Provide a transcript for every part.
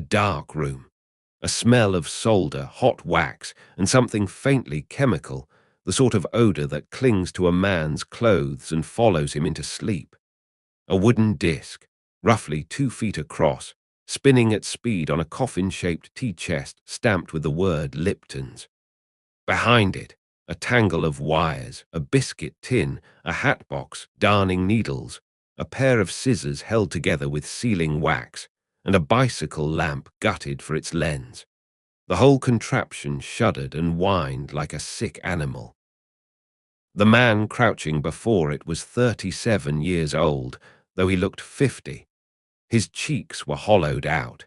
dark room. A smell of solder, hot wax, and something faintly chemical, the sort of odor that clings to a man's clothes and follows him into sleep. A wooden disc, roughly 2 feet across, spinning at speed on a coffin-shaped tea chest stamped with the word Lipton's. Behind it, a tangle of wires, a biscuit tin, a hatbox, darning needles, a pair of scissors held together with sealing wax, and a bicycle lamp gutted for its lens. The whole contraption shuddered and whined like a sick animal. The man crouching before it was 37 years old, though he looked 50. His cheeks were hollowed out.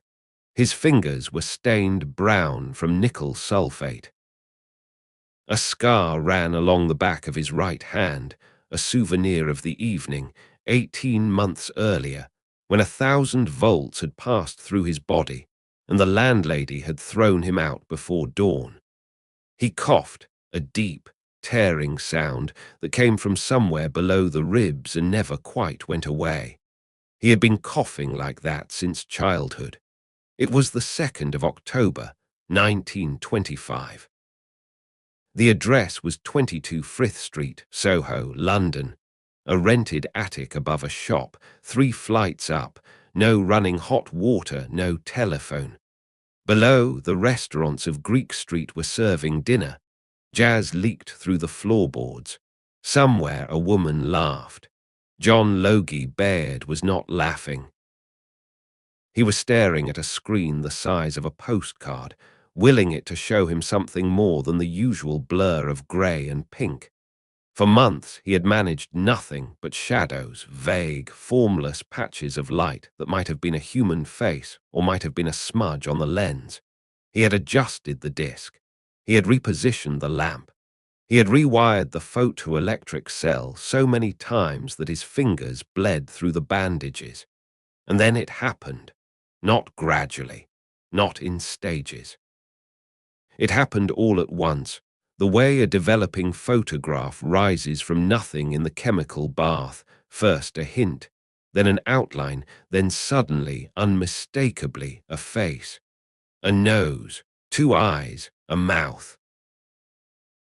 His fingers were stained brown from nickel sulfate. A scar ran along the back of his right hand, a souvenir of the evening, 18 months earlier, when 1,000 volts had passed through his body, and the landlady had thrown him out before dawn. He coughed, a deep, tearing sound that came from somewhere below the ribs and never quite went away. He had been coughing like that since childhood. It was the 2nd of October, 1925. The address was 22 Frith Street, Soho, London. A rented attic above a shop, 3 flights up, no running hot water, no telephone. Below, the restaurants of Greek Street were serving dinner. Jazz leaked through the floorboards. Somewhere a woman laughed. John Logie Baird was not laughing. He was staring at a screen the size of a postcard, willing it to show him something more than the usual blur of grey and pink. For months he had managed nothing but shadows, vague, formless patches of light that might have been a human face or might have been a smudge on the lens. He had adjusted the disc. He had repositioned the lamp. He had rewired the photoelectric cell so many times that his fingers bled through the bandages. And then it happened. Not gradually, not in stages. It happened all at once, the way a developing photograph rises from nothing in the chemical bath, first a hint, then an outline, then suddenly, unmistakably, a face. A nose, 2 eyes, a mouth.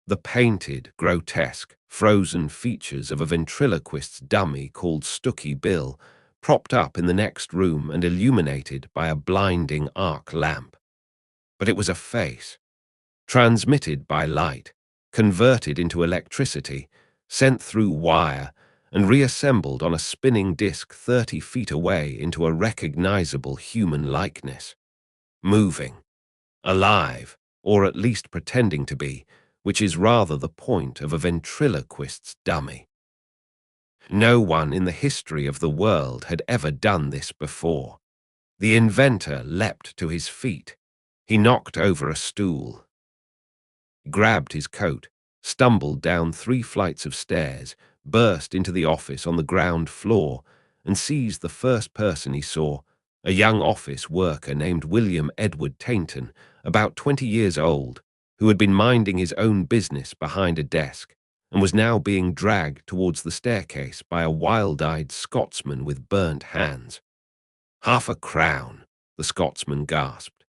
The painted, grotesque, frozen features of a ventriloquist's dummy called Stooky Bill, propped up in the next room and illuminated by a blinding arc lamp. But it was a face. Transmitted by light, converted into electricity, sent through wire, and reassembled on a spinning disc 30 feet away into a recognizable human likeness. Moving. Alive, or at least pretending to be, which is rather the point of a ventriloquist's dummy. No one in the history of the world had ever done this before. The inventor leapt to his feet. He knocked over a stool. Grabbed his coat, stumbled down 3 flights of stairs, burst into the office on the ground floor, and seized the first person he saw, a young office worker named William Edward Tainton, about 20 years old, who had been minding his own business behind a desk, and was now being dragged towards the staircase by a wild-eyed Scotsman with burnt hands. "Half a crown," the Scotsman gasped.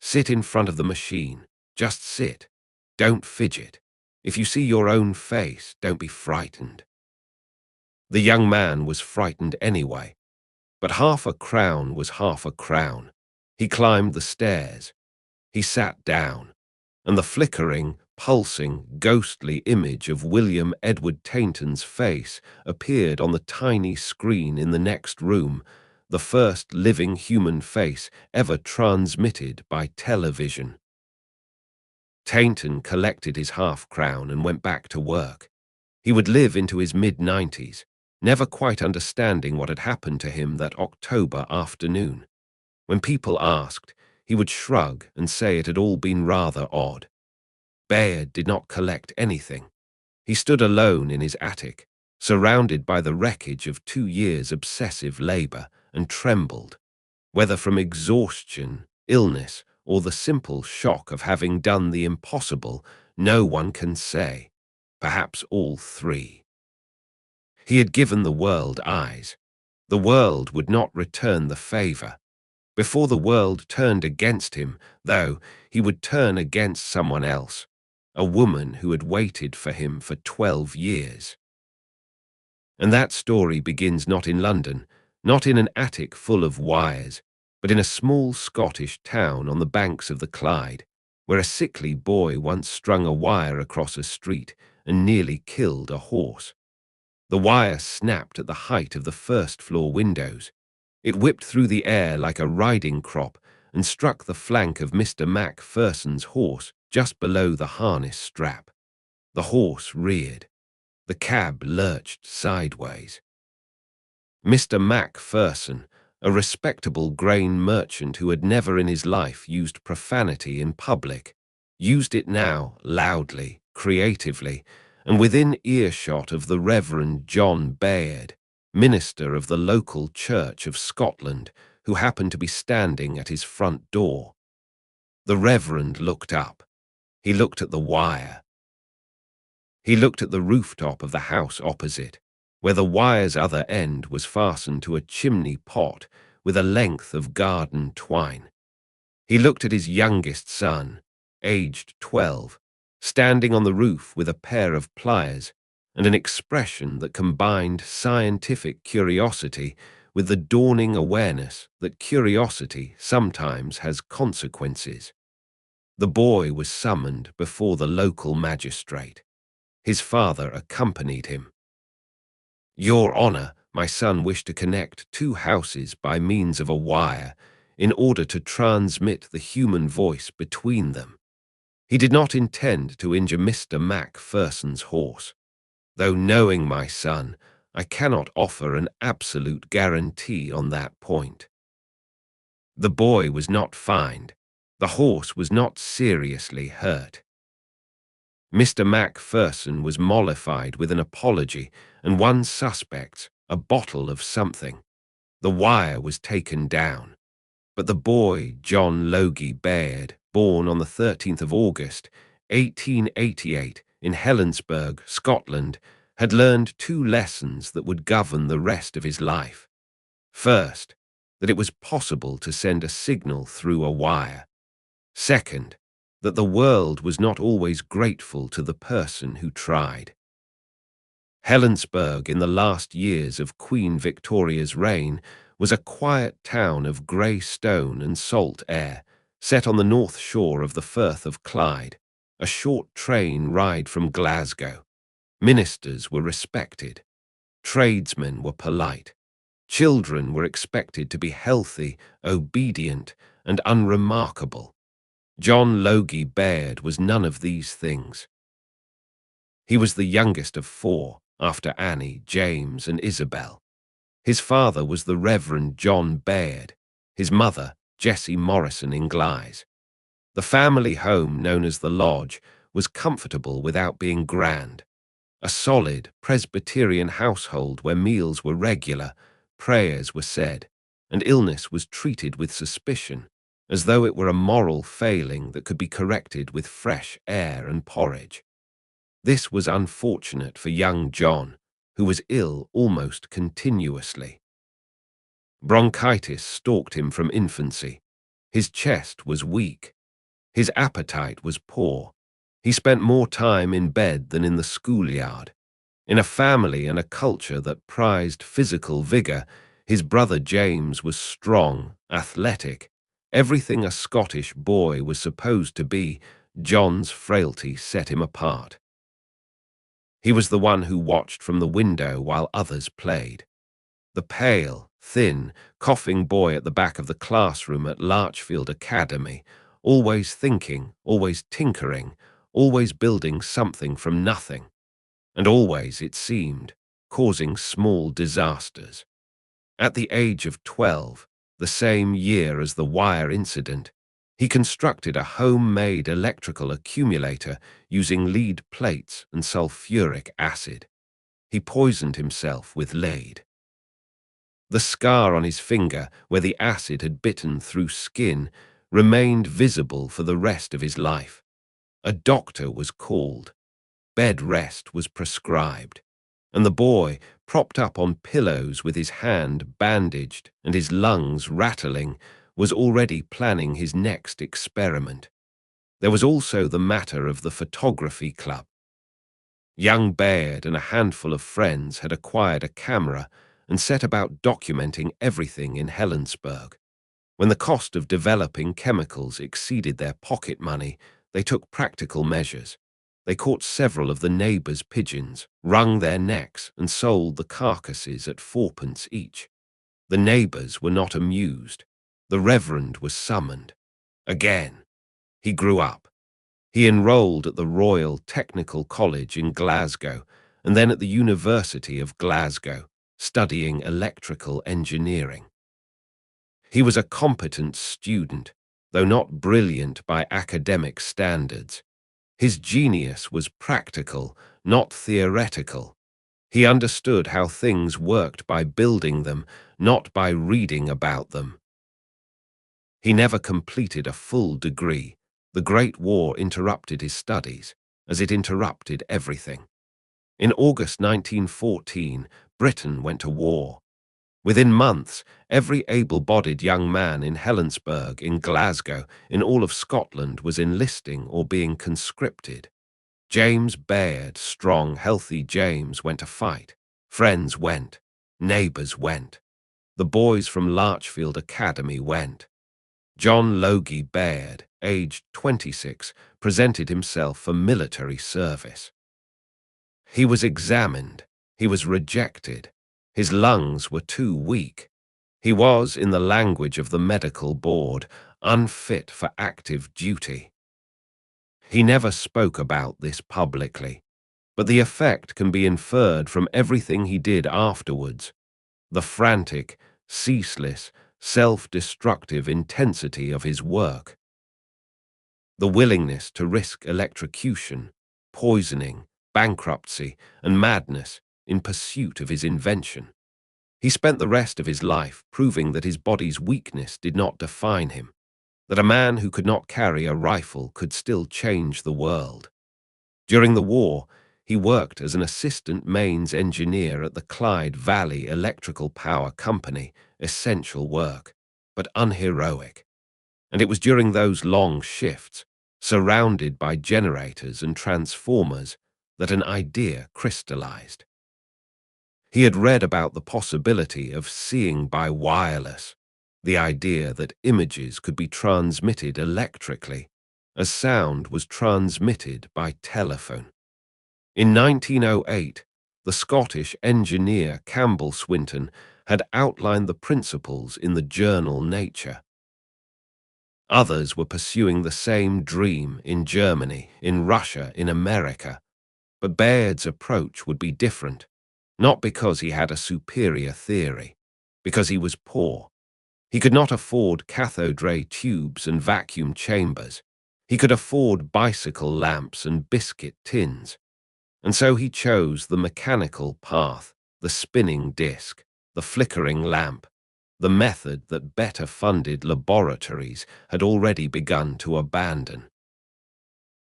"Sit in front of the machine. Just sit. Don't fidget. If you see your own face, don't be frightened." The young man was frightened anyway, but half a crown was half a crown. He climbed the stairs. He sat down, and the flickering, pulsing, ghostly image of William Edward Tainton's face appeared on the tiny screen in the next room, the first living human face ever transmitted by television. Tainton collected his half-crown and went back to work. He would live into his mid-90s, never quite understanding what had happened to him that October afternoon. When people asked, he would shrug and say it had all been rather odd. Baird did not collect anything. He stood alone in his attic, surrounded by the wreckage of 2 years' obsessive labor, and trembled, whether from exhaustion, illness, or the simple shock of having done the impossible, no one can say. Perhaps all 3. He had given the world eyes. The world would not return the favor. Before the world turned against him, though, he would turn against someone else, a woman who had waited for him for 12 years. And that story begins not in London, not in an attic full of wires, but in a small Scottish town on the banks of the Clyde, where a sickly boy once strung a wire across a street and nearly killed a horse. The wire snapped at the height of the first-floor windows. It whipped through the air like a riding crop and struck the flank of Mr. Macpherson's horse just below the harness strap. The horse reared. The cab lurched sideways. Mr. Macpherson, a respectable grain merchant who had never in his life used profanity in public, used it now loudly, creatively, and within earshot of the Reverend John Baird, minister of the local Church of Scotland, who happened to be standing at his front door. The Reverend looked up. He looked at the wire. He looked at the rooftop of the house opposite, where the wire's other end was fastened to a chimney pot with a length of garden twine. He looked at his youngest son, aged 12, standing on the roof with a pair of pliers and an expression that combined scientific curiosity with the dawning awareness that curiosity sometimes has consequences. The boy was summoned before the local magistrate. His father accompanied him. "Your Honor, my son wished to connect two houses by means of a wire in order to transmit the human voice between them. He did not intend to injure Mr. Macpherson's horse. Though knowing my son, I cannot offer an absolute guarantee on that point." The boy was not fined. The horse was not seriously hurt. Mr. Macpherson was mollified with an apology and one suspect, a bottle of something. The wire was taken down. But the boy, John Logie Baird, born on the 13th of August, 1888, in Helensburgh, Scotland, had learned two lessons that would govern the rest of his life. First, that it was possible to send a signal through a wire. Second, that the world was not always grateful to the person who tried. Helensburgh, in the last years of Queen Victoria's reign, was a quiet town of grey stone and salt air, set on the north shore of the Firth of Clyde, a short train ride from Glasgow. Ministers were respected. Tradesmen were polite. Children were expected to be healthy, obedient, and unremarkable. John Logie Baird was none of these things. He was the youngest of four, after Annie, James, and Isabel. His father was the Reverend John Baird, his mother, Jessie Morrison Inglis. The family home, known as the Lodge, was comfortable without being grand. A solid Presbyterian household where meals were regular, prayers were said, and illness was treated with suspicion, as though it were a moral failing that could be corrected with fresh air and porridge. This was unfortunate for young John, who was ill almost continuously. Bronchitis stalked him from infancy. His chest was weak. His appetite was poor. He spent more time in bed than in the schoolyard. In a family and a culture that prized physical vigor, his brother James was strong, athletic. Everything a Scottish boy was supposed to be, John's frailty set him apart. He was the one who watched from the window while others played. The pale, thin, coughing boy at the back of the classroom at Larchfield Academy, always thinking, always tinkering, always building something from nothing, and always, it seemed, causing small disasters. At the age of 12, the same year as the wire incident, he constructed a homemade electrical accumulator using lead plates and sulfuric acid. He poisoned himself with lead. The scar on his finger, where the acid had bitten through skin, remained visible for the rest of his life. A doctor was called. Bed rest was prescribed, and the boy, propped up on pillows with his hand bandaged and his lungs rattling, was already planning his next experiment. There was also the matter of the photography club. Young Baird and a handful of friends had acquired a camera and set about documenting everything in Helensburgh. When the cost of developing chemicals exceeded their pocket money, they took practical measures. They caught several of the neighbours' pigeons, wrung their necks, and sold the carcasses at 4p each. The neighbours were not amused. The Reverend was summoned. Again. He grew up. He enrolled at the Royal Technical College in Glasgow and then at the University of Glasgow, studying electrical engineering. He was a competent student, though not brilliant by academic standards. His genius was practical, not theoretical. He understood how things worked by building them, not by reading about them. He never completed a full degree. The Great War interrupted his studies, as it interrupted everything. In August 1914, Britain went to war. Within months, every able-bodied young man in Helensburgh, in Glasgow, in all of Scotland was enlisting or being conscripted. James Baird, strong, healthy James, went to fight. Friends went. Neighbours went. The boys from Larchfield Academy went. John Logie Baird, aged 26, presented himself for military service. He was examined. He was rejected. His lungs were too weak. He was, in the language of the medical board, unfit for active duty. He never spoke about this publicly, but the effect can be inferred from everything he did afterwards. The frantic, ceaseless, self-destructive intensity of his work. The willingness to risk electrocution, poisoning, bankruptcy, and madness in pursuit of his invention. He spent the rest of his life proving that his body's weakness did not define him, that a man who could not carry a rifle could still change the world. During the war, he worked as an assistant mains engineer at the Clyde Valley Electrical Power Company, essential work, but unheroic. And it was during those long shifts, surrounded by generators and transformers, that an idea crystallized. He had read about the possibility of seeing by wireless, the idea that images could be transmitted electrically, as sound was transmitted by telephone. In 1908, the Scottish engineer Campbell Swinton had outlined the principles in the journal Nature. Others were pursuing the same dream in Germany, in Russia, in America, but Baird's approach would be different, not because he had a superior theory, because he was poor. He could not afford cathode ray tubes and vacuum chambers. He could afford bicycle lamps and biscuit tins. And so he chose the mechanical path, the spinning disc, the flickering lamp, the method that better-funded laboratories had already begun to abandon.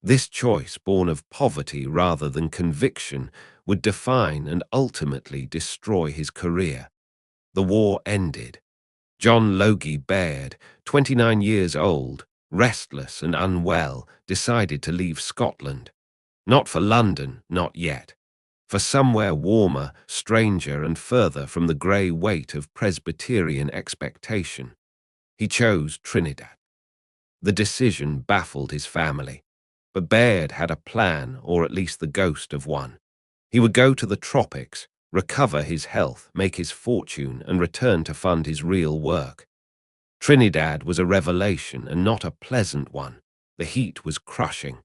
This choice, born of poverty rather than conviction, would define and ultimately destroy his career. The war ended. John Logie Baird, 29 years old, restless and unwell, decided to leave Scotland. Not for London, not yet. For somewhere warmer, stranger, and further from the grey weight of Presbyterian expectation. He chose Trinidad. The decision baffled his family, but Baird had a plan, or at least the ghost of one. He would go to the tropics, recover his health, make his fortune, and return to fund his real work. Trinidad was a revelation and not a pleasant one. The heat was crushing.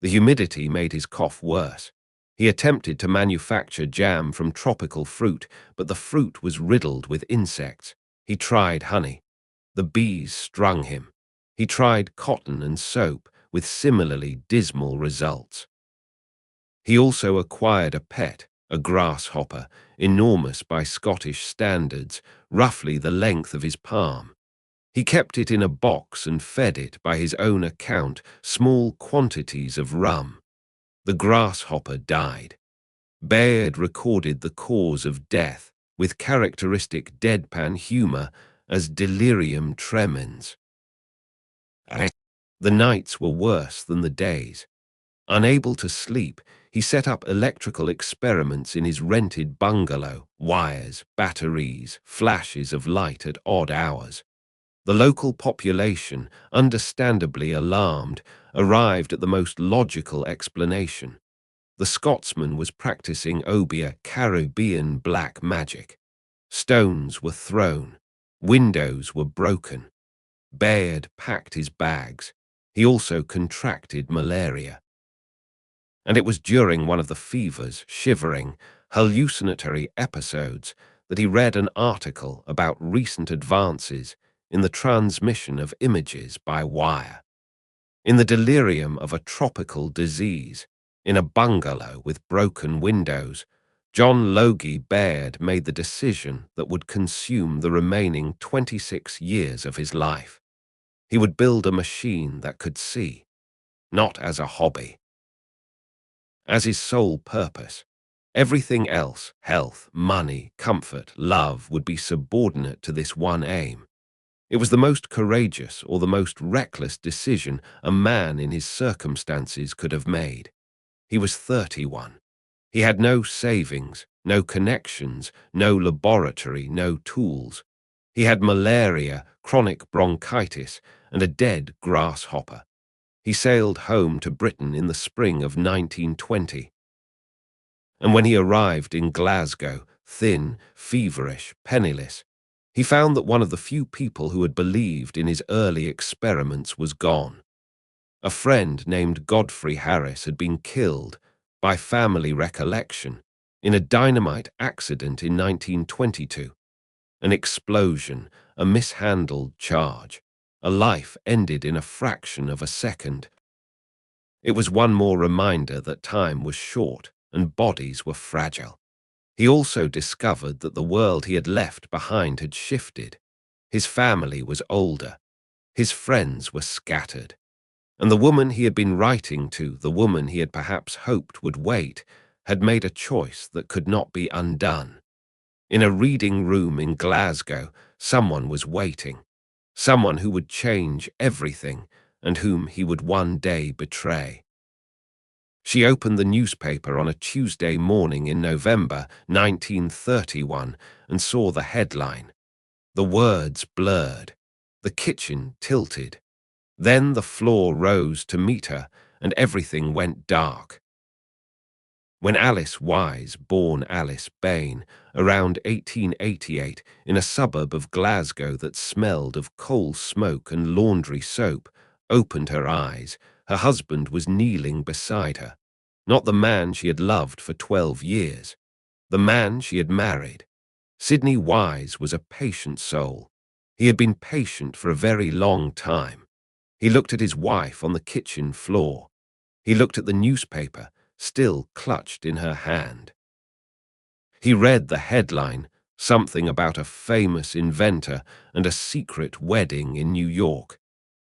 The humidity made his cough worse. He attempted to manufacture jam from tropical fruit, but the fruit was riddled with insects. He tried honey. The bees stung him. He tried cotton and soap, with similarly dismal results. He also acquired a pet, a grasshopper, enormous by Scottish standards, roughly the length of his palm. He kept it in a box and fed it, by his own account, small quantities of rum. The grasshopper died. Baird recorded the cause of death, with characteristic deadpan humor, as delirium tremens. The nights were worse than the days. Unable to sleep, he set up electrical experiments in his rented bungalow, wires, batteries, flashes of light at odd hours. The local population, understandably alarmed, arrived at the most logical explanation. The Scotsman was practicing obeah Caribbean black magic. Stones were thrown. Windows were broken. Baird packed his bags. He also contracted malaria. And it was during one of the fever's shivering, hallucinatory episodes that he read an article about recent advances in the transmission of images by wire. In the delirium of a tropical disease, in a bungalow with broken windows, John Logie Baird made the decision that would consume the remaining 26 years of his life. He would build a machine that could see, not as a hobby, as his sole purpose. Everything else, health, money, comfort, love, would be subordinate to this one aim. It was the most courageous or the most reckless decision a man in his circumstances could have made. He was 31. He had no savings, no connections, no laboratory, no tools. He had malaria, chronic bronchitis, and a dead grasshopper. He sailed home to Britain in the spring of 1920. And when he arrived in Glasgow, thin, feverish, penniless, he found that one of the few people who had believed in his early experiments was gone. A friend named Godfrey Harris had been killed, by family recollection, in a dynamite accident in 1922. An explosion, a mishandled charge. A life ended in a fraction of a second. It was one more reminder that time was short and bodies were fragile. He also discovered that the world he had left behind had shifted. His family was older. His friends were scattered. And the woman he had been writing to, the woman he had perhaps hoped would wait, had made a choice that could not be undone. In a reading room in Glasgow, someone was waiting. Someone who would change everything and whom he would one day betray. She opened the newspaper on a Tuesday morning in November 1931 and saw the headline. The words blurred. The kitchen tilted. Then the floor rose to meet her, and everything went dark. When Alice Wise, born Alice Bain, around 1888, in a suburb of Glasgow that smelled of coal smoke and laundry soap, opened her eyes, her husband was kneeling beside her. Not the man she had loved for 12 years. The man she had married. Sidney Wise was a patient soul. He had been patient for a very long time. He looked at his wife on the kitchen floor. He looked at the newspaper, still clutched in her hand. He read the headline, something about a famous inventor and a secret wedding in New York.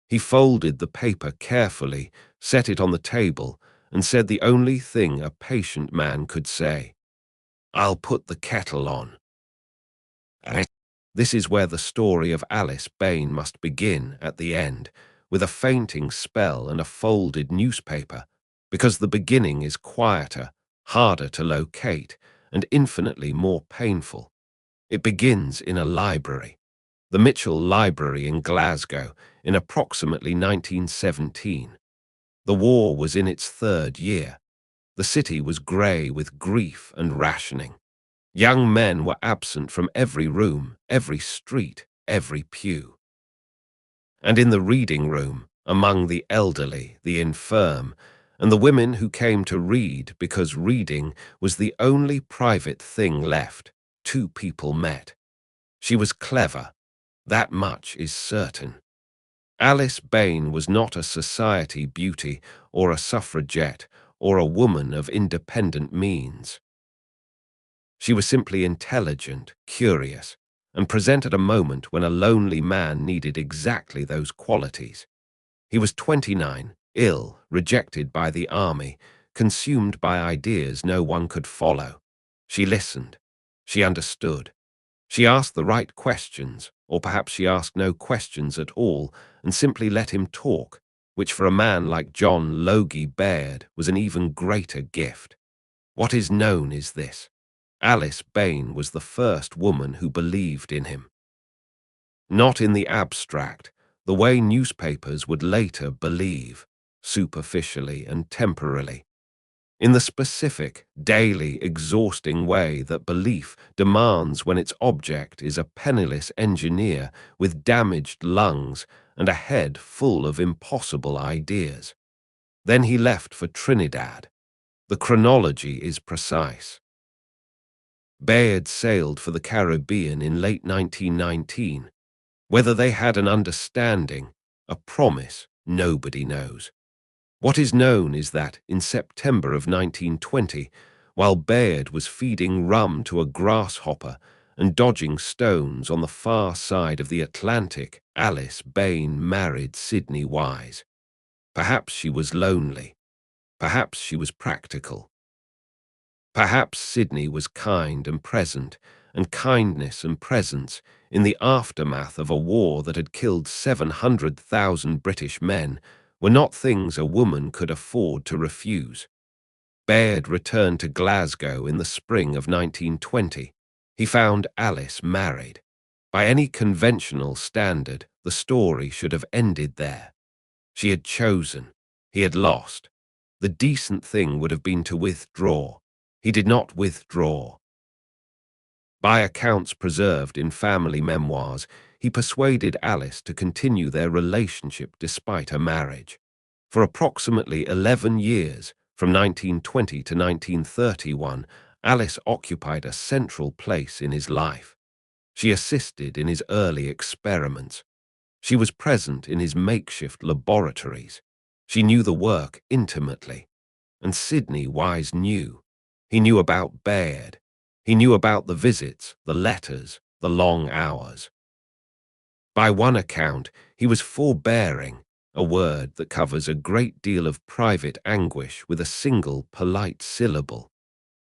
He folded the paper carefully, set it on the table, and said the only thing a patient man could say. "I'll put the kettle on." This is where the story of Alice Bain must begin at the end, with a fainting spell and a folded newspaper, because the beginning is quieter, harder to locate, and infinitely more painful. It begins in a library, the Mitchell Library in Glasgow, in approximately 1917. The war was in its third year. The city was grey with grief and rationing. Young men were absent from every room, every street, every pew. And in the reading room, among the elderly, the infirm, and the women who came to read because reading was the only private thing left, two people met. She was clever. That much is certain. Alice Bain was not a society beauty or a suffragette or a woman of independent means. She was simply intelligent, curious, and presented a moment when a lonely man needed exactly those qualities. He was 29, ill, rejected by the army, consumed by ideas no one could follow. She listened. She understood. She asked the right questions, or perhaps she asked no questions at all and simply let him talk, which for a man like John Logie Baird was an even greater gift. What is known is this: Alice Bain was the first woman who believed in him. Not in the abstract, the way newspapers would later believe, superficially and temporarily. In the specific, daily, exhausting way that belief demands when its object is a penniless engineer with damaged lungs and a head full of impossible ideas. Then he left for Trinidad. The chronology is precise. Baird sailed for the Caribbean in late 1919. Whether they had an understanding, a promise, nobody knows. What is known is that, in September of 1920, while Baird was feeding rum to a grasshopper and dodging stones on the far side of the Atlantic, Alice Bain married Sidney Wise. Perhaps she was lonely. Perhaps she was practical. Perhaps Sidney was kind and present, and kindness and presence, in the aftermath of a war that had killed 700,000 British men, were not things a woman could afford to refuse. Baird returned to Glasgow in the spring of 1920. He found Alice married. By any conventional standard, the story should have ended there. She had chosen. He had lost. The decent thing would have been to withdraw. He did not withdraw. By accounts preserved in family memoirs, he persuaded Alice to continue their relationship despite a marriage. For approximately 11 years, from 1920 to 1931, Alice occupied a central place in his life. She assisted in his early experiments. She was present in his makeshift laboratories. She knew the work intimately. And Sidney Wise knew. He knew about Baird. He knew about the visits, the letters, the long hours. By one account, he was forbearing, a word that covers a great deal of private anguish with a single polite syllable.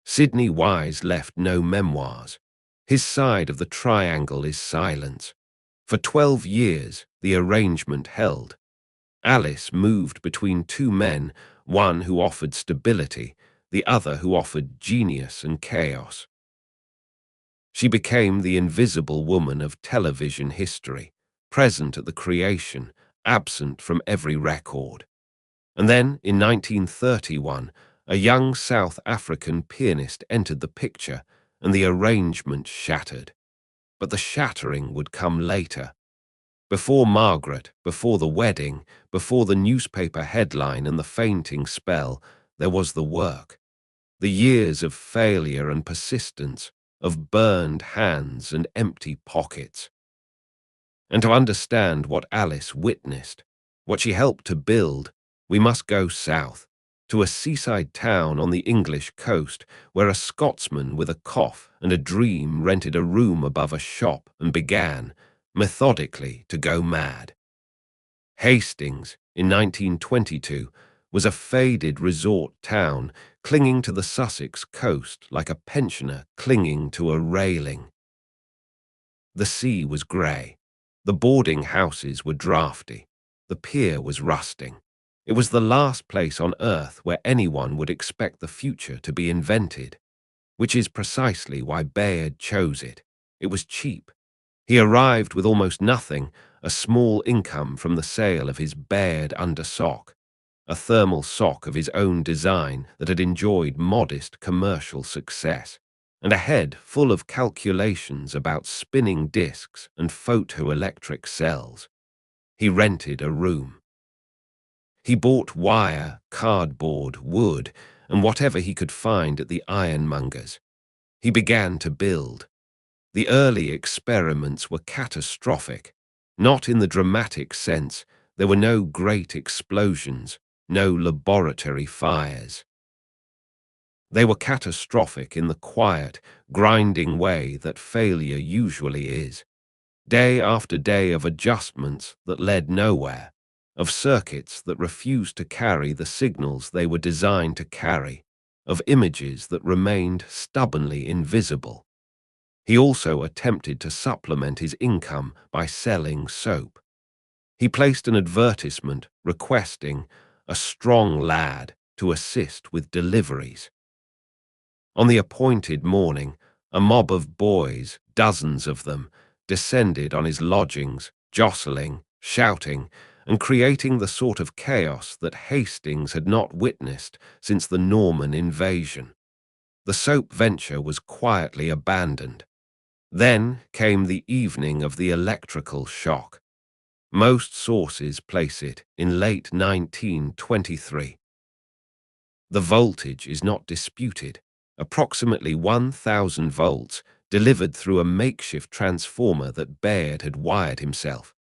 Sidney Wise left no memoirs. His side of the triangle is silence. For 12 years, the arrangement held. Alice moved between two men, one who offered stability, the other who offered genius and chaos. She became the invisible woman of television history, present at the creation, absent from every record. And then, in 1931, a young South African pianist entered the picture, and the arrangement shattered. But the shattering would come later. Before Margaret, before the wedding, before the newspaper headline and the fainting spell, there was the work. The years of failure and persistence, of burned hands and empty pockets. And to understand what Alice witnessed, what she helped to build, we must go south, to a seaside town on the English coast where a Scotsman with a cough and a dream rented a room above a shop and began, methodically, to go mad. Hastings, in 1922, was a faded resort town clinging to the Sussex coast like a pensioner clinging to a railing. The sea was grey. The boarding houses were draughty. The pier was rusting. It was the last place on earth where anyone would expect the future to be invented, which is precisely why Baird chose it. It was cheap. He arrived with almost nothing, a small income from the sale of his Baird undersock, a thermal sock of his own design that had enjoyed modest commercial success, and a head full of calculations about spinning discs and photoelectric cells. He rented a room. He bought wire, cardboard, wood, and whatever he could find at the ironmonger's. He began to build. The early experiments were catastrophic. Not in the dramatic sense. There were no great explosions, no laboratory fires. They were catastrophic in the quiet, grinding way that failure usually is. Day after day of adjustments that led nowhere, of circuits that refused to carry the signals they were designed to carry, of images that remained stubbornly invisible. He also attempted to supplement his income by selling soap. He placed an advertisement requesting a strong lad to assist with deliveries. On the appointed morning, a mob of boys, dozens of them, descended on his lodgings, jostling, shouting, and creating the sort of chaos that Hastings had not witnessed since the Norman invasion. The soap venture was quietly abandoned. Then came the evening of the electrical shock. Most sources place it in late 1923. The voltage is not disputed. Approximately 1,000 volts delivered through a makeshift transformer that Baird had wired himself.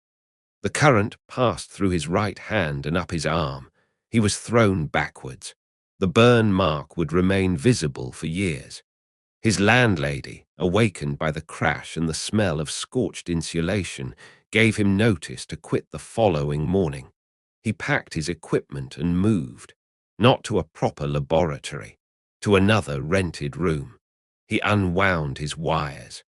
The current passed through his right hand and up his arm. He was thrown backwards. The burn mark would remain visible for years. His landlady, awakened by the crash and the smell of scorched insulation, gave him notice to quit the following morning. He packed his equipment and moved, not to a proper laboratory, to another rented room. He unwound his wires.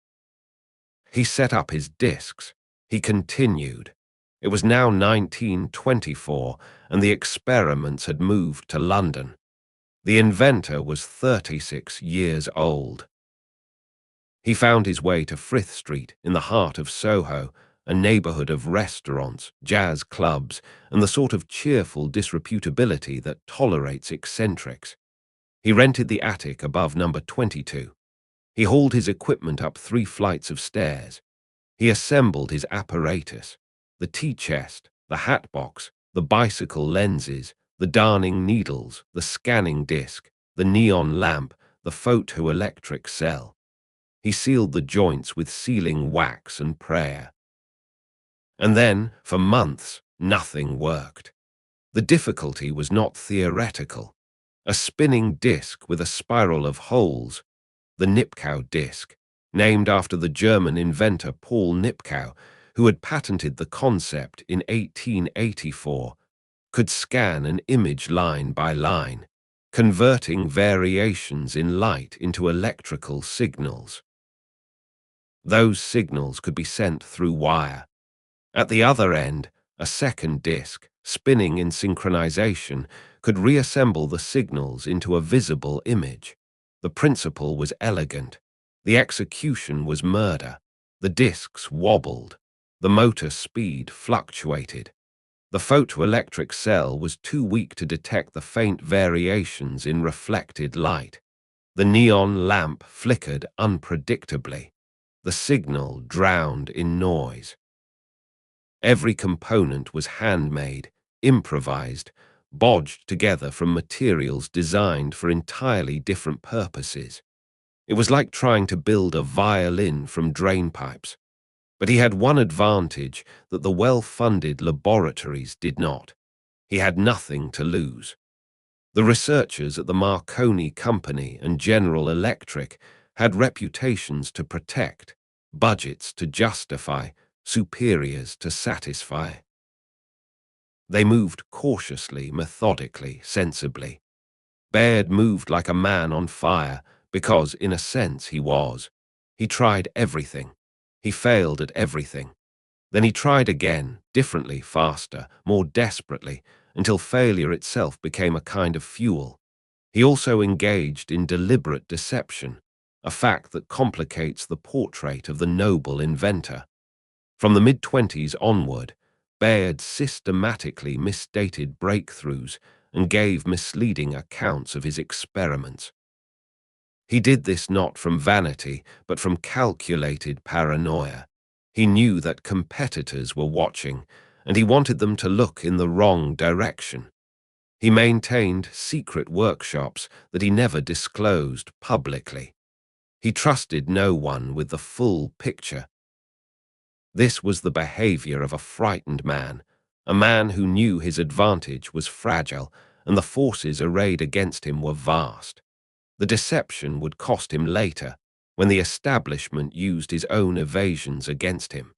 He set up his discs. He continued. It was now 1924, and the experiments had moved to London. The inventor was 36 years old. He found his way to Frith Street in the heart of Soho, a neighborhood of restaurants, jazz clubs, and the sort of cheerful disreputability that tolerates eccentrics. He rented the attic above number 22. He hauled his equipment up 3 flights of stairs. He assembled his apparatus, the tea chest, the hatbox, the bicycle lenses, the darning needles, the scanning disc, the neon lamp, the photoelectric cell. He sealed the joints with sealing wax and prayer. And then, for months, nothing worked. The difficulty was not theoretical. A spinning disc with a spiral of holes, the Nipkow disc, named after the German inventor Paul Nipkow, who had patented the concept in 1884, could scan an image line by line, converting variations in light into electrical signals. Those signals could be sent through wire. At the other end, a second disc, spinning in synchronization, could reassemble the signals into a visible image. The principle was elegant. The execution was murder. The discs wobbled. The motor speed fluctuated. The photoelectric cell was too weak to detect the faint variations in reflected light. The neon lamp flickered unpredictably. The signal drowned in noise. Every component was handmade, improvised, bodged together from materials designed for entirely different purposes. It was like trying to build a violin from drainpipes. But he had one advantage that the well-funded laboratories did not. He had nothing to lose. The researchers at the Marconi Company and General Electric had reputations to protect, budgets to justify, superiors to satisfy. They moved cautiously, methodically, sensibly. Baird moved like a man on fire because, in a sense, he was. He tried everything. He failed at everything. Then he tried again, differently, faster, more desperately, until failure itself became a kind of fuel. He also engaged in deliberate deception, a fact that complicates the portrait of the noble inventor. From the mid-20s onward, Baird systematically misstated breakthroughs and gave misleading accounts of his experiments. He did this not from vanity, but from calculated paranoia. He knew that competitors were watching, and he wanted them to look in the wrong direction. He maintained secret workshops that he never disclosed publicly. He trusted no one with the full picture. This was the behavior of a frightened man, a man who knew his advantage was fragile and the forces arrayed against him were vast. The deception would cost him later, when the establishment used his own evasions against him.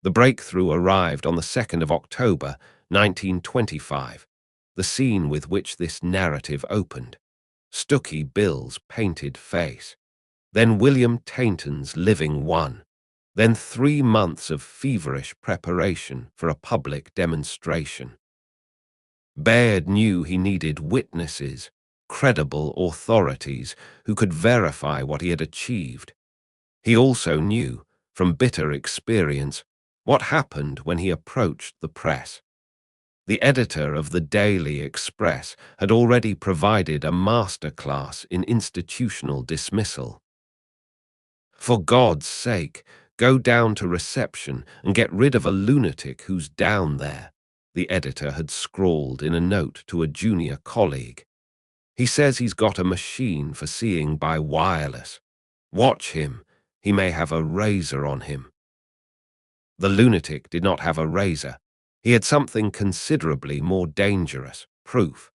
The breakthrough arrived on the 2nd of October, 1925, the scene with which this narrative opened. Stucky Bill's painted face. then William Tainton's Living One, then 3 months of feverish preparation for a public demonstration. Baird knew he needed witnesses, credible authorities who could verify what he had achieved. He also knew, from bitter experience, what happened when he approached the press. The editor of the Daily Express had already provided a masterclass in institutional dismissal. "For God's sake, go down to reception and get rid of a lunatic who's down there," the editor had scrawled in a note to a junior colleague. "He says he's got a machine for seeing by wireless. Watch him. He may have a razor on him." The lunatic did not have a razor. He had something considerably more dangerous, proof.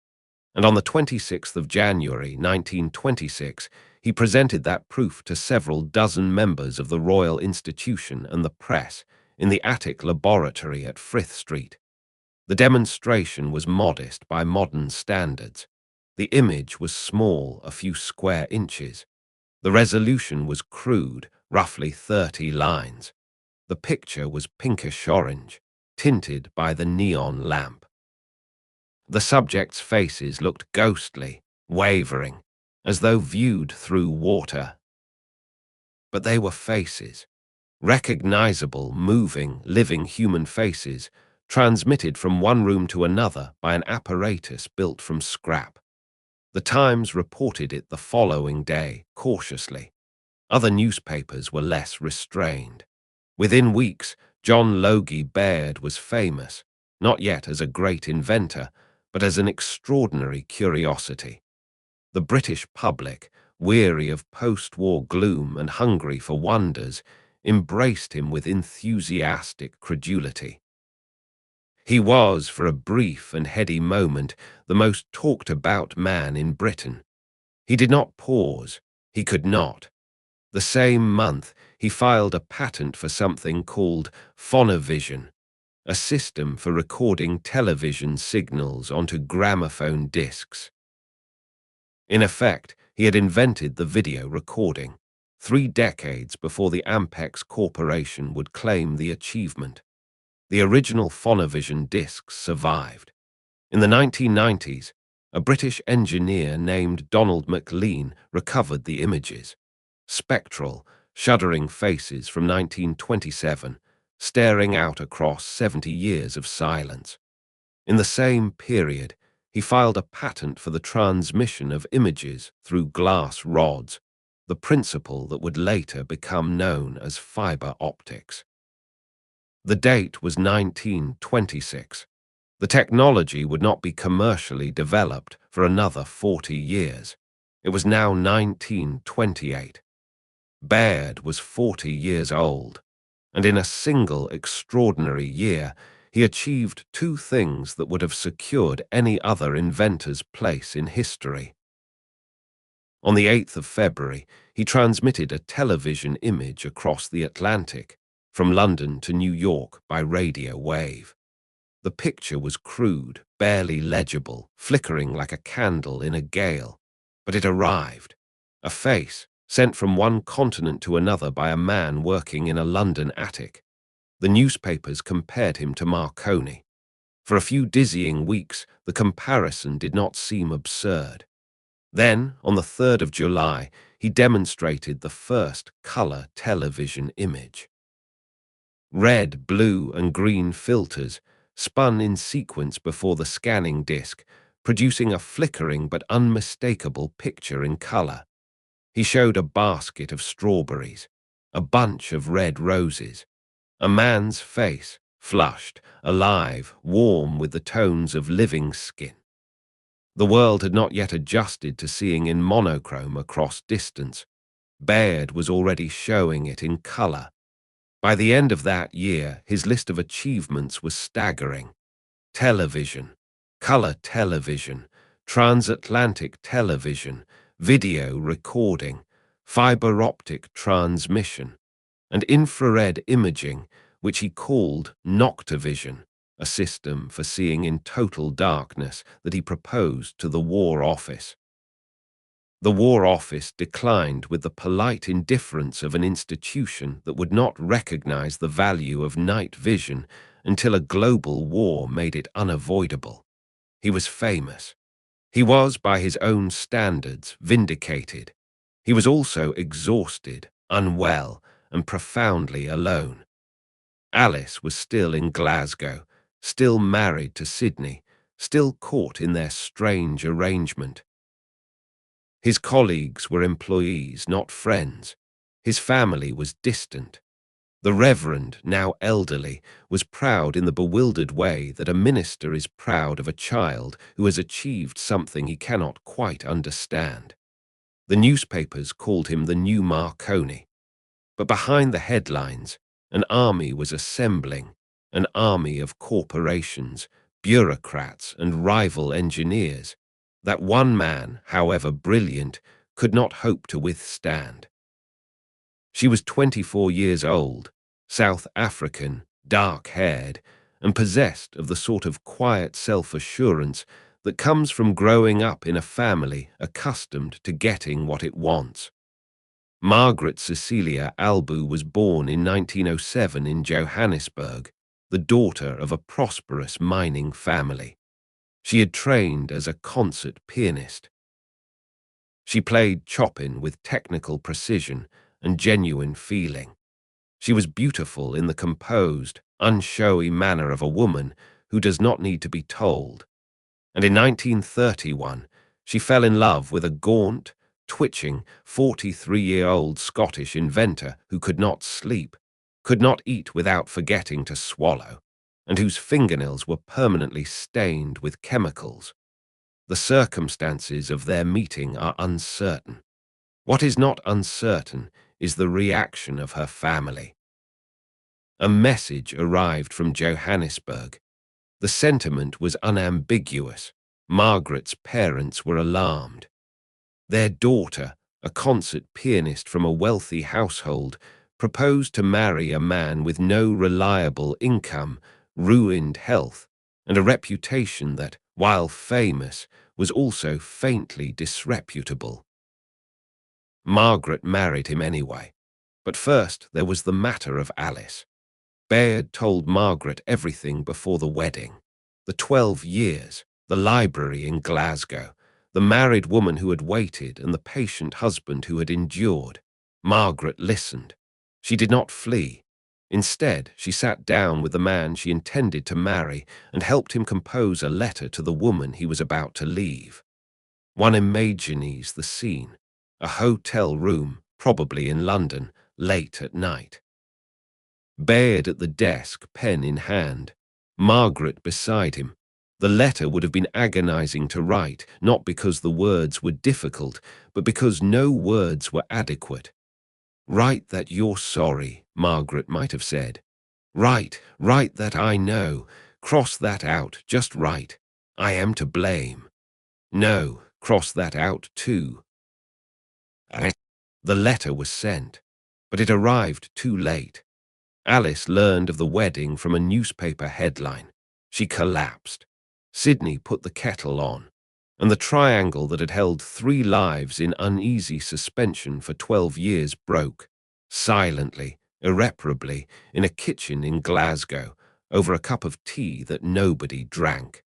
And on the 26th of January, 1926, he presented that proof to several dozen members of the Royal Institution and the press in the attic laboratory at Frith Street. The demonstration was modest by modern standards. The image was small, a few square inches. The resolution was crude, roughly 30 lines. The picture was pinkish-orange, tinted by the neon lamp. The subjects' faces looked ghostly, wavering, as though viewed through water. But they were faces, recognizable, moving, living human faces, transmitted from one room to another by an apparatus built from scrap. The Times reported it the following day, cautiously. Other newspapers were less restrained. Within weeks, John Logie Baird was famous, not yet as a great inventor, but as an extraordinary curiosity. The British public, weary of post-war gloom and hungry for wonders, embraced him with enthusiastic credulity. He was, for a brief and heady moment, the most talked-about man in Britain. He did not pause. He could not. The same month, he filed a patent for something called phonovision, a system for recording television signals onto gramophone discs. In effect, he had invented the video recording, 3 decades before the Ampex Corporation would claim the achievement. The original phonovision discs survived. In the 1990s, a British engineer named Donald MacLean recovered the images. Spectral, shuddering faces from 1927, staring out across 70 years of silence. In the same period, he filed a patent for the transmission of images through glass rods, the principle that would later become known as fiber optics. The date was 1926. The technology would not be commercially developed for another 40 years. It was now 1928. Baird was 40 years old, and in a single extraordinary year, he achieved 2 things that would have secured any other inventor's place in history. On the 8th of February, he transmitted a television image across the Atlantic, from London to New York by radio wave. The picture was crude, barely legible, flickering like a candle in a gale, but it arrived. A face, sent from one continent to another by a man working in a London attic. The newspapers compared him to Marconi. For a few dizzying weeks, the comparison did not seem absurd. Then, on the 3rd of July, he demonstrated the first color television image. Red, blue, and green filters spun in sequence before the scanning disc, producing a flickering but unmistakable picture in color. He showed a basket of strawberries, a bunch of red roses, a man's face, flushed, alive, warm with the tones of living skin. The world had not yet adjusted to seeing in monochrome across distance. Baird was already showing it in color. By the end of that year, his list of achievements was staggering. Television, color television, transatlantic television, video recording, fiber optic transmission, and infrared imaging, which he called noctivision, a system for seeing in total darkness that he proposed to the War Office. The War Office declined with the polite indifference of an institution that would not recognize the value of night vision until a global war made it unavoidable. He was famous. He was, by his own standards, vindicated. He was also exhausted, unwell, and profoundly alone. Alice was still in Glasgow, still married to Sydney, still caught in their strange arrangement. His colleagues were employees, not friends. His family was distant. The Reverend, now elderly, was proud in the bewildered way that a minister is proud of a child who has achieved something he cannot quite understand. The newspapers called him the new Marconi. But behind the headlines, an army was assembling, an army of corporations, bureaucrats, and rival engineers, that one man, however brilliant, could not hope to withstand. She was 24 years old, South African, dark-haired, and possessed of the sort of quiet self-assurance that comes from growing up in a family accustomed to getting what it wants. Margaret Cecilia Albu was born in 1907 in Johannesburg, the daughter of a prosperous mining family. She had trained as a concert pianist. She played Chopin with technical precision and genuine feeling. She was beautiful in the composed, unshowy manner of a woman who does not need to be told. And in 1931, she fell in love with a gaunt, twitching, 43-year-old Scottish inventor who could not sleep, could not eat without forgetting to swallow, and whose fingernails were permanently stained with chemicals. The circumstances of their meeting are uncertain. What is not uncertain is the reaction of her family. A message arrived from Johannesburg. The sentiment was unambiguous. Margaret's parents were alarmed. Their daughter, a concert pianist from a wealthy household, proposed to marry a man with no reliable income, ruined health, and a reputation that, while famous, was also faintly disreputable. Margaret married him anyway. But first there was the matter of Alice. Baird told Margaret everything before the wedding. The 12 years, the library in Glasgow, the married woman who had waited and the patient husband who had endured. Margaret listened. She did not flee. Instead, she sat down with the man she intended to marry and helped him compose a letter to the woman he was about to leave. One imagines the scene, a hotel room, probably in London, late at night. Baird at the desk, pen in hand. Margaret beside him. The letter would have been agonizing to write, not because the words were difficult, but because no words were adequate. "Write that you're sorry," Margaret might have said. "Write that I know. Cross that out, just write. I am to blame. No, cross that out too." The letter was sent, but it arrived too late. Alice learned of the wedding from a newspaper headline. She collapsed. Sydney put the kettle on, and the triangle that had held 3 lives in uneasy suspension for 12 years broke, silently, irreparably, in a kitchen in Glasgow, over a cup of tea that nobody drank.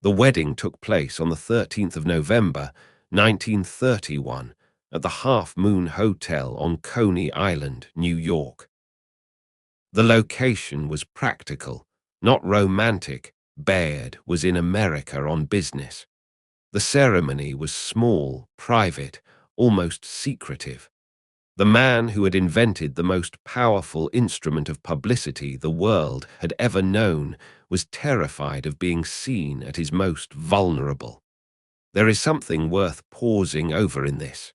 The wedding took place on the 13th of November, 1931, at the Half Moon Hotel on Coney Island, New York. The location was practical, not romantic. Baird was in America on business. The ceremony was small, private, almost secretive. The man who had invented the most powerful instrument of publicity the world had ever known was terrified of being seen at his most vulnerable. There is something worth pausing over in this.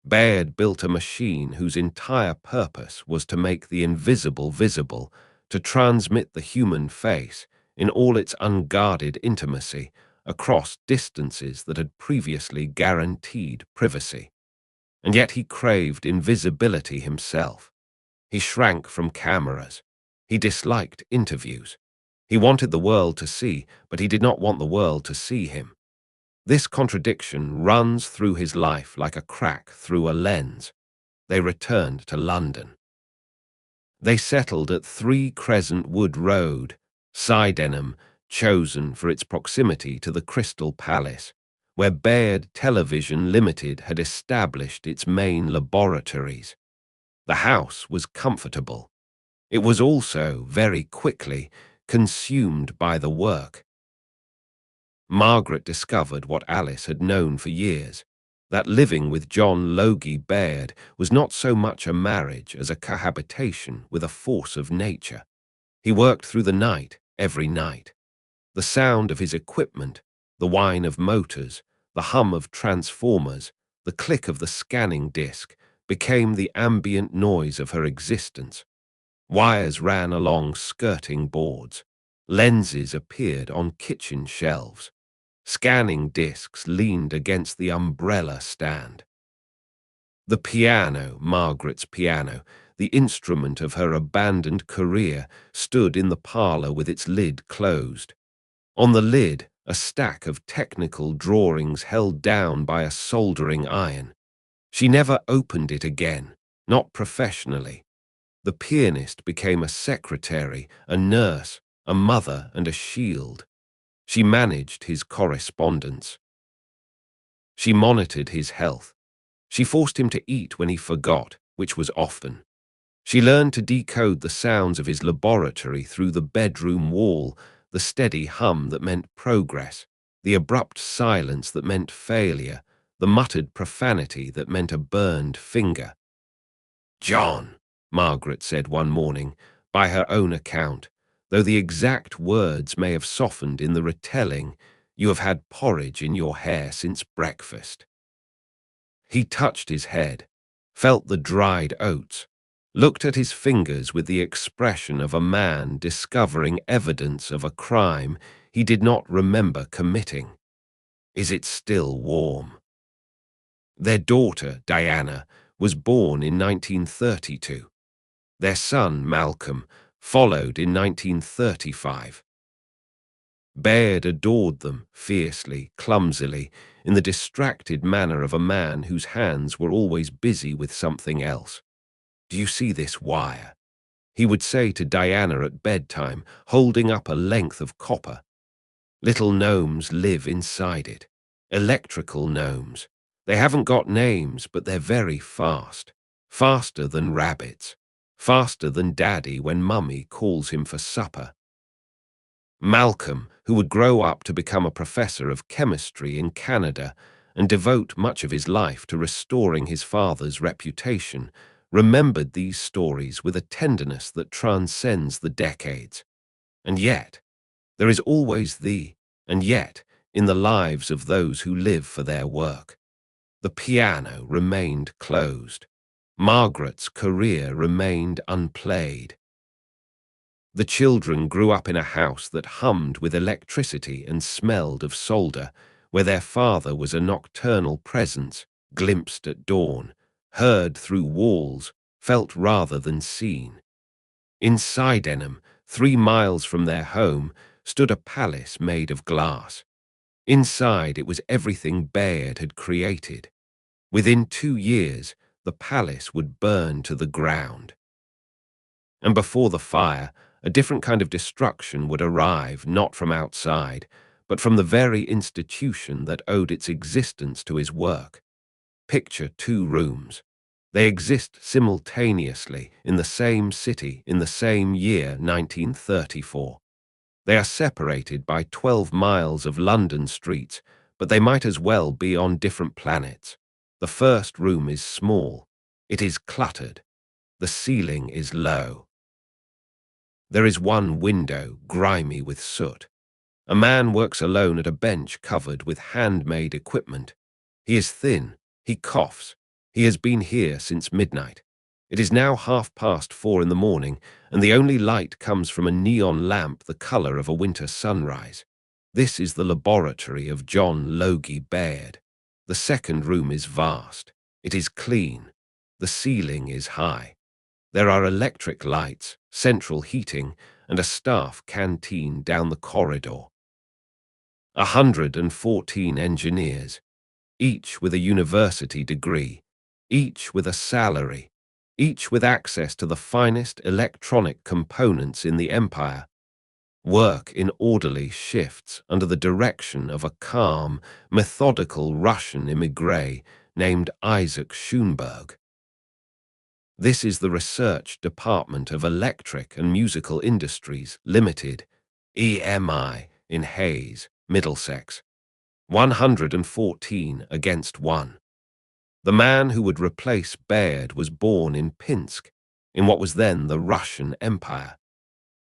Baird built a machine whose entire purpose was to make the invisible visible, to transmit the human face, in all its unguarded intimacy, across distances that had previously guaranteed privacy. And yet he craved invisibility himself. He shrank from cameras. He disliked interviews. He wanted the world to see, but he did not want the world to see him. This contradiction runs through his life like a crack through a lens. They returned to London. They settled at 3 Crescent Wood Road, Sydenham, chosen for its proximity to the Crystal Palace, where Baird Television Limited had established its main laboratories. The house was comfortable. It was also, very quickly, consumed by the work. Margaret discovered what Alice had known for years, that living with John Logie Baird was not so much a marriage as a cohabitation with a force of nature. He worked through the night, every night. The sound of his equipment, the whine of motors, the hum of transformers, the click of the scanning disc became the ambient noise of her existence. Wires ran along skirting boards. Lenses appeared on kitchen shelves. Scanning discs leaned against the umbrella stand. The piano, Margaret's piano, the instrument of her abandoned career, stood in the parlour with its lid closed. On the lid, a stack of technical drawings held down by a soldering iron. She never opened it again, not professionally. The pianist became a secretary, a nurse, a mother, and a shield. She managed his correspondence. She monitored his health. She forced him to eat when he forgot, which was often. She learned to decode the sounds of his laboratory through the bedroom wall, the steady hum that meant progress, the abrupt silence that meant failure, the muttered profanity that meant a burned finger. "John," Margaret said one morning, by her own account, though the exact words may have softened in the retelling, "you have had porridge in your hair since breakfast." He touched his head, felt the dried oats, looked at his fingers with the expression of a man discovering evidence of a crime he did not remember committing. "Is it still warm?" Their daughter, Diana, was born in 1932. Their son, Malcolm, followed in 1935. Baird adored them, fiercely, clumsily, in the distracted manner of a man whose hands were always busy with something else. "Do you see this wire?" he would say to Diana at bedtime, holding up a length of copper. "Little gnomes live inside it. Electrical gnomes. They haven't got names, but they're very fast. Faster than rabbits. Faster than Daddy when Mummy calls him for supper." Malcolm, who would grow up to become a professor of chemistry in Canada and devote much of his life to restoring his father's reputation, remembered these stories with a tenderness that transcends the decades. And yet, there is always and yet, in the lives of those who live for their work. The piano remained closed. Margaret's career remained unplayed. The children grew up in a house that hummed with electricity and smelled of solder, where their father was a nocturnal presence, glimpsed at dawn, heard through walls, felt rather than seen. In Sydenham, 3 miles from their home, stood a palace made of glass. Inside it was everything Baird had created. Within 2 years, the palace would burn to the ground. And before the fire, a different kind of destruction would arrive, not from outside, but from the very institution that owed its existence to his work. Picture 2 rooms. They exist simultaneously in the same city in the same year, 1934. They are separated by 12 miles of London streets, but they might as well be on different planets. The first room is small. It is cluttered. The ceiling is low. There is one window, grimy with soot. A man works alone at a bench covered with handmade equipment. He is thin. He coughs. He has been here since midnight. It is now 4:30 in the morning, and the only light comes from a neon lamp the color of a winter sunrise. This is the laboratory of John Logie Baird. The second room is vast. It is clean. The ceiling is high. There are electric lights, central heating, and a staff canteen down the corridor. 114 engineers, each with a university degree, each with a salary, each with access to the finest electronic components in the empire, work in orderly shifts under the direction of a calm, methodical Russian immigré named Isaac Schoenberg. This is the Research Department of Electric and Musical Industries Limited, EMI, in Hayes, Middlesex. 114 against 1. The man who would replace Baird was born in Pinsk, in what was then the Russian Empire.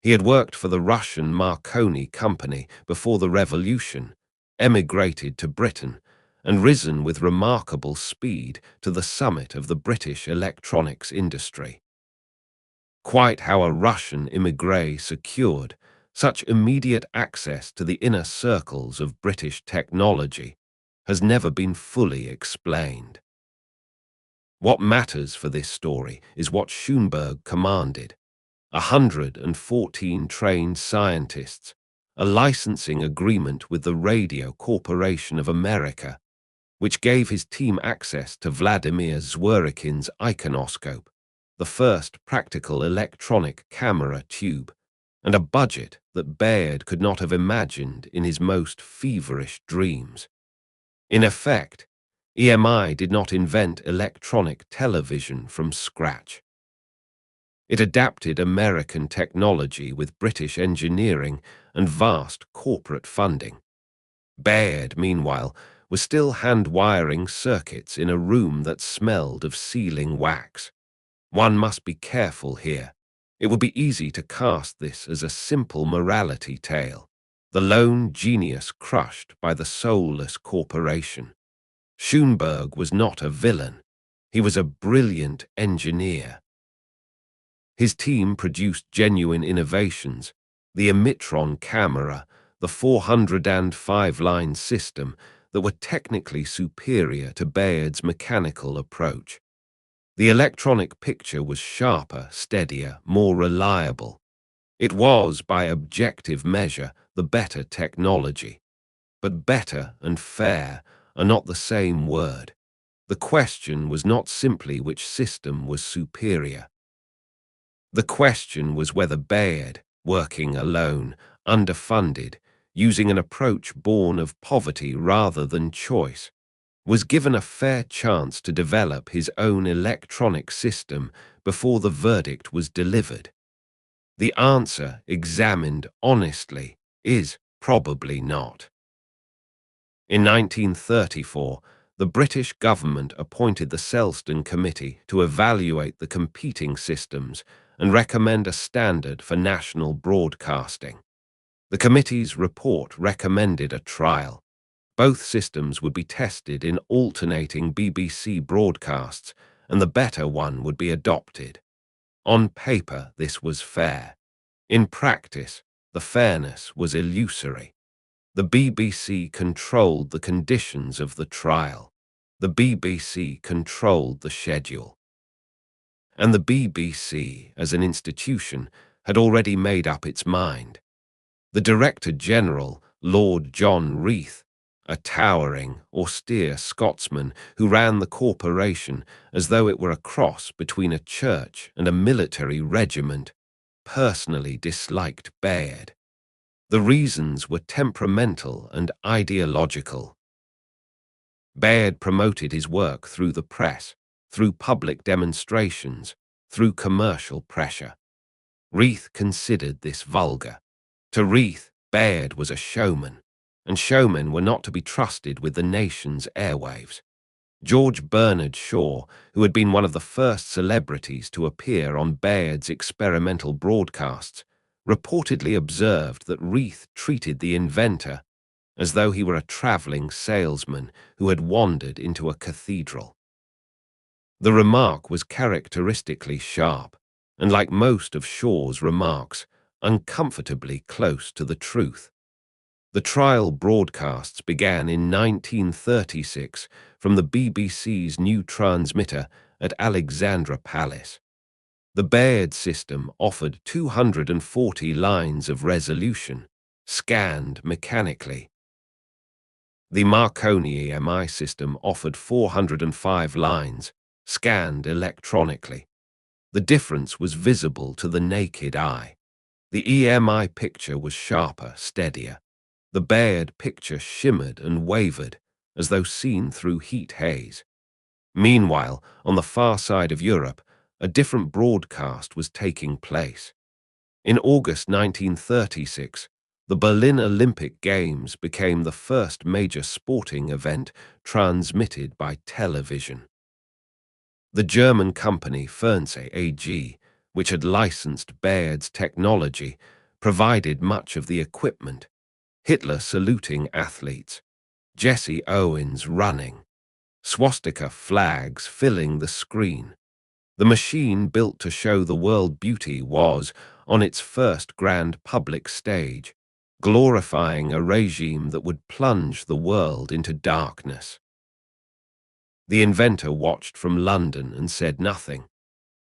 He had worked for the Russian Marconi Company before the Revolution, emigrated to Britain, and risen with remarkable speed to the summit of the British electronics industry. Quite how a Russian immigré secured such immediate access to the inner circles of British technology has never been fully explained. What matters for this story is what Schoenberg commanded: 114 trained scientists, a licensing agreement with the Radio Corporation of America, which gave his team access to Vladimir Zworykin's iconoscope, the first practical electronic camera tube, and a budget that Baird could not have imagined in his most feverish dreams. In effect, EMI did not invent electronic television from scratch. It adapted American technology with British engineering and vast corporate funding. Baird, meanwhile, was still hand-wiring circuits in a room that smelled of sealing wax. One must be careful here. It would be easy to cast this as a simple morality tale, the lone genius crushed by the soulless corporation. Schoenberg was not a villain. He was a brilliant engineer. His team produced genuine innovations: the emitron camera, the 405-line system, that were technically superior to Baird's mechanical approach. The electronic picture was sharper, steadier, more reliable. It was, by objective measure, the better technology. But better and fair are not the same word. The question was not simply which system was superior. The question was whether Baird, working alone, underfunded, using an approach born of poverty rather than choice, was given a fair chance to develop his own electronic system before the verdict was delivered. The answer, examined honestly, is probably not. In 1934, the British government appointed the Selston Committee to evaluate the competing systems and recommend a standard for national broadcasting. The committee's report recommended a trial. Both systems would be tested in alternating BBC broadcasts, and the better one would be adopted. On paper, this was fair. In practice, the fairness was illusory. The BBC controlled the conditions of the trial. The BBC controlled the schedule. And the BBC, as an institution, had already made up its mind. The Director General, Lord John Reith, a towering, austere Scotsman who ran the corporation as though it were a cross between a church and a military regiment, personally disliked Baird. The reasons were temperamental and ideological. Baird promoted his work through the press, through public demonstrations, through commercial pressure. Reith considered this vulgar. To Reith, Baird was a showman, and showmen were not to be trusted with the nation's airwaves. George Bernard Shaw, who had been one of the first celebrities to appear on Baird's experimental broadcasts, reportedly observed that Reith treated the inventor as though he were a traveling salesman who had wandered into a cathedral. The remark was characteristically sharp, and like most of Shaw's remarks, uncomfortably close to the truth. The trial broadcasts began in 1936 from the BBC's new transmitter at Alexandra Palace. The Baird system offered 240 lines of resolution, scanned mechanically. The Marconi EMI system offered 405 lines, scanned electronically. The difference was visible to the naked eye. The EMI picture was sharper, steadier. The Baird picture shimmered and wavered, as though seen through heat haze. Meanwhile, on the far side of Europe, a different broadcast was taking place. In August 1936, the Berlin Olympic Games became the first major sporting event transmitted by television. The German company Fernseh AG, which had licensed Baird's technology, provided much of the equipment. Hitler saluting athletes, Jesse Owens running, swastika flags filling the screen. The machine built to show the world beauty was, on its first grand public stage, glorifying a regime that would plunge the world into darkness. The inventor watched from London and said nothing.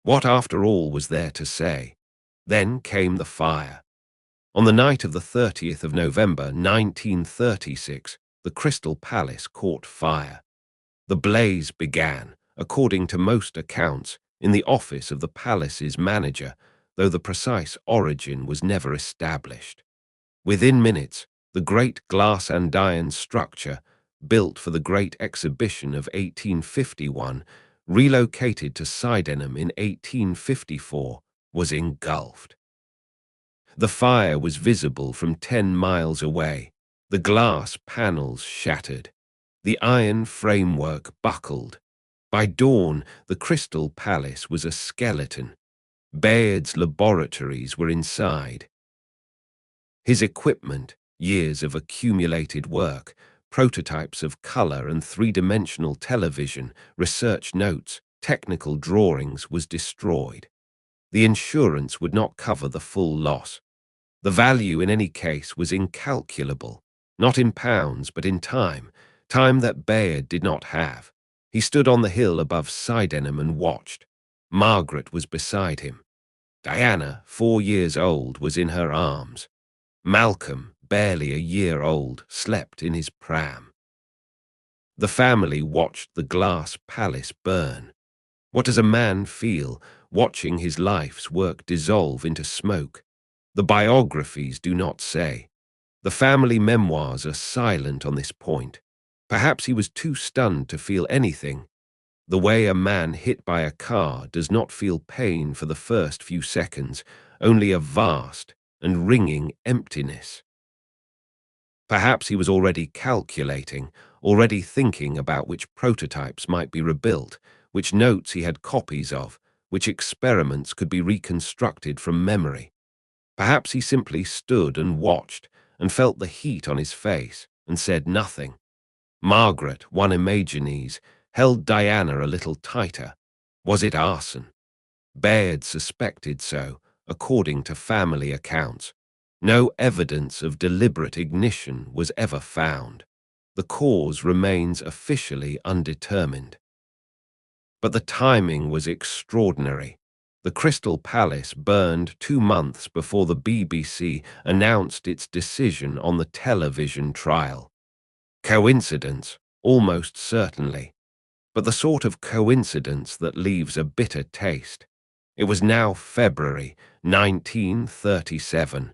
What, after all, was there to say? Then came the fire. On the night of the 30th of November, 1936, the Crystal Palace caught fire. The blaze began, according to most accounts, in the office of the palace's manager, though the precise origin was never established. Within minutes, the great glass andiron structure, built for the Great Exhibition of 1851, relocated to Sydenham in 1854, was engulfed. The fire was visible from 10 miles away. The glass panels shattered. The iron framework buckled. By dawn, the Crystal Palace was a skeleton. Baird's laboratories were inside. His equipment, years of accumulated work, prototypes of color and three-dimensional television, research notes, technical drawings, was destroyed. The insurance would not cover the full loss. The value in any case was incalculable, not in pounds but in time, time that Baird did not have. He stood on the hill above Sydenham and watched. Margaret was beside him. Diana, 4 years old, was in her arms. Malcolm, barely a year old, slept in his pram. The family watched the glass palace burn. What does a man feel watching his life's work dissolve into smoke? The biographies do not say. The family memoirs are silent on this point. Perhaps he was too stunned to feel anything. The way a man hit by a car does not feel pain for the first few seconds, only a vast and ringing emptiness. Perhaps he was already calculating, already thinking about which prototypes might be rebuilt, which notes he had copies of, which experiments could be reconstructed from memory. Perhaps he simply stood and watched, and felt the heat on his face, and said nothing. Margaret, one Imagines, held Diana a little tighter. Was it arson? Baird suspected so, according to family accounts. No evidence of deliberate ignition was ever found. The cause remains officially undetermined. But the timing was extraordinary. The Crystal Palace burned 2 months before the BBC announced its decision on the television trial. Coincidence, almost certainly, but the sort of coincidence that leaves a bitter taste. It was now February 1937.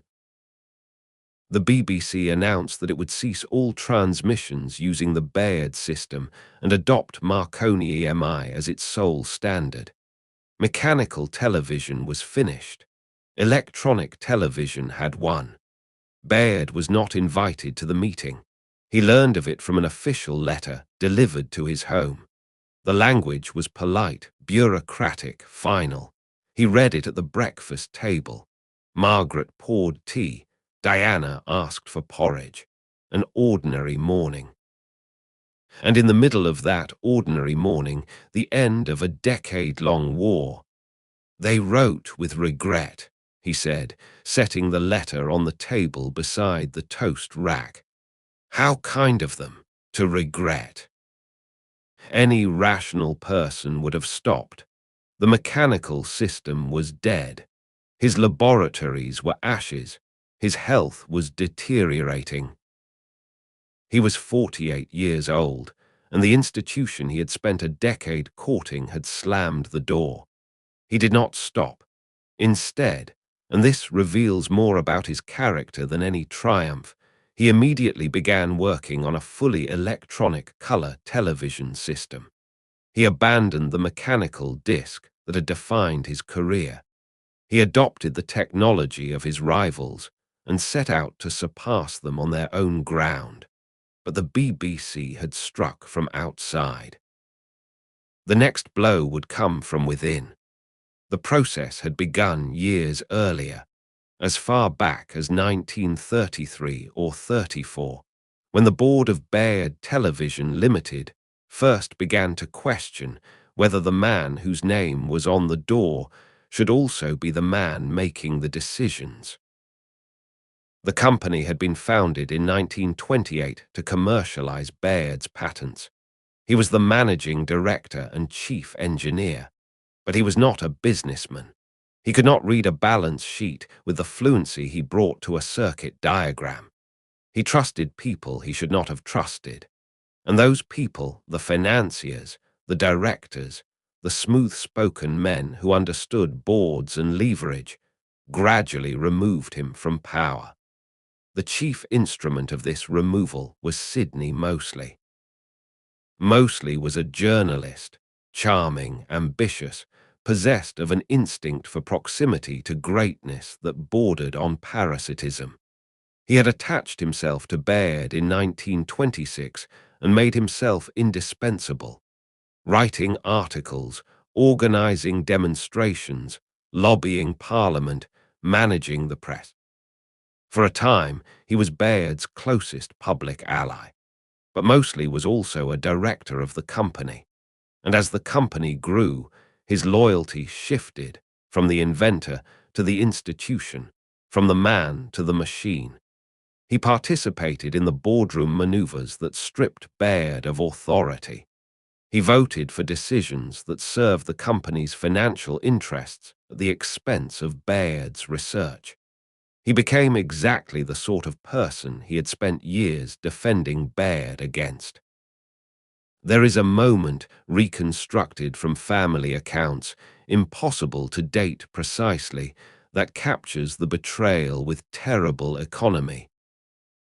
The BBC announced that it would cease all transmissions using the Baird system and adopt Marconi EMI as its sole standard. Mechanical television was finished. Electronic television had won. Baird was not invited to the meeting. He learned of it from an official letter delivered to his home. The language was polite, bureaucratic, final. He read it at the breakfast table. Margaret poured tea. Diana asked for porridge. An ordinary morning. And in the middle of that ordinary morning, the end of a decade-long war. They wrote with regret, he said, setting the letter on the table beside the toast rack. How kind of them to regret. Any rational person would have stopped. The mechanical system was dead. His laboratories were ashes. His health was deteriorating. He was 48 years old, and the institution he had spent a decade courting had slammed the door. He did not stop. Instead, and this reveals more about his character than any triumph, he immediately began working on a fully electronic color television system. He abandoned the mechanical disc that had defined his career. He adopted the technology of his rivals and set out to surpass them on their own ground. But the BBC had struck from outside. The next blow would come from within. The process had begun years earlier, as far back as 1933 or 34, when the board of Baird Television Limited first began to question whether the man whose name was on the door should also be the man making the decisions. The company had been founded in 1928 to commercialize Baird's patents. He was the managing director and chief engineer, but he was not a businessman. He could not read a balance sheet with the fluency he brought to a circuit diagram. He trusted people he should not have trusted, and those people, the financiers, the directors, the smooth-spoken men who understood boards and leverage, gradually removed him from power. The chief instrument of this removal was Sidney Mosley. Mosley was a journalist, charming, ambitious, possessed of an instinct for proximity to greatness that bordered on parasitism. He had attached himself to Baird in 1926 and made himself indispensable, writing articles, organizing demonstrations, lobbying Parliament, managing the press. For a time, he was Baird's closest public ally, but Mosley was also a director of the company, and as the company grew, his loyalty shifted from the inventor to the institution, from the man to the machine. He participated in the boardroom maneuvers that stripped Baird of authority. He voted for decisions that served the company's financial interests at the expense of Baird's research. He became exactly the sort of person he had spent years defending Baird against. There is a moment reconstructed from family accounts, impossible to date precisely, that captures the betrayal with terrible economy.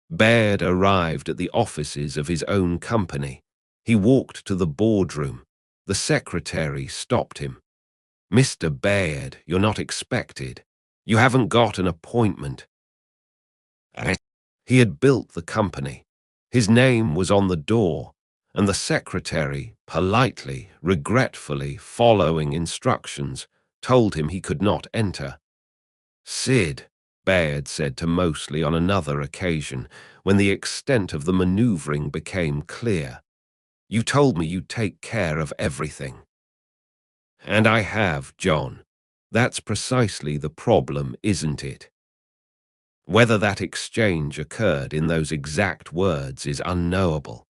Baird arrived at the offices of his own company. He walked to the boardroom. The secretary stopped him. "Mr. Baird, you're not expected. You haven't got an appointment." He had built the company. His name was on the door, and the secretary, politely, regretfully following instructions, told him he could not enter. "Sid," Baird said to Mosley on another occasion, when the extent of the maneuvering became clear, "you told me you'd take care of everything." "And I have, John. That's precisely the problem, isn't it?" Whether that exchange occurred in those exact words is unknowable,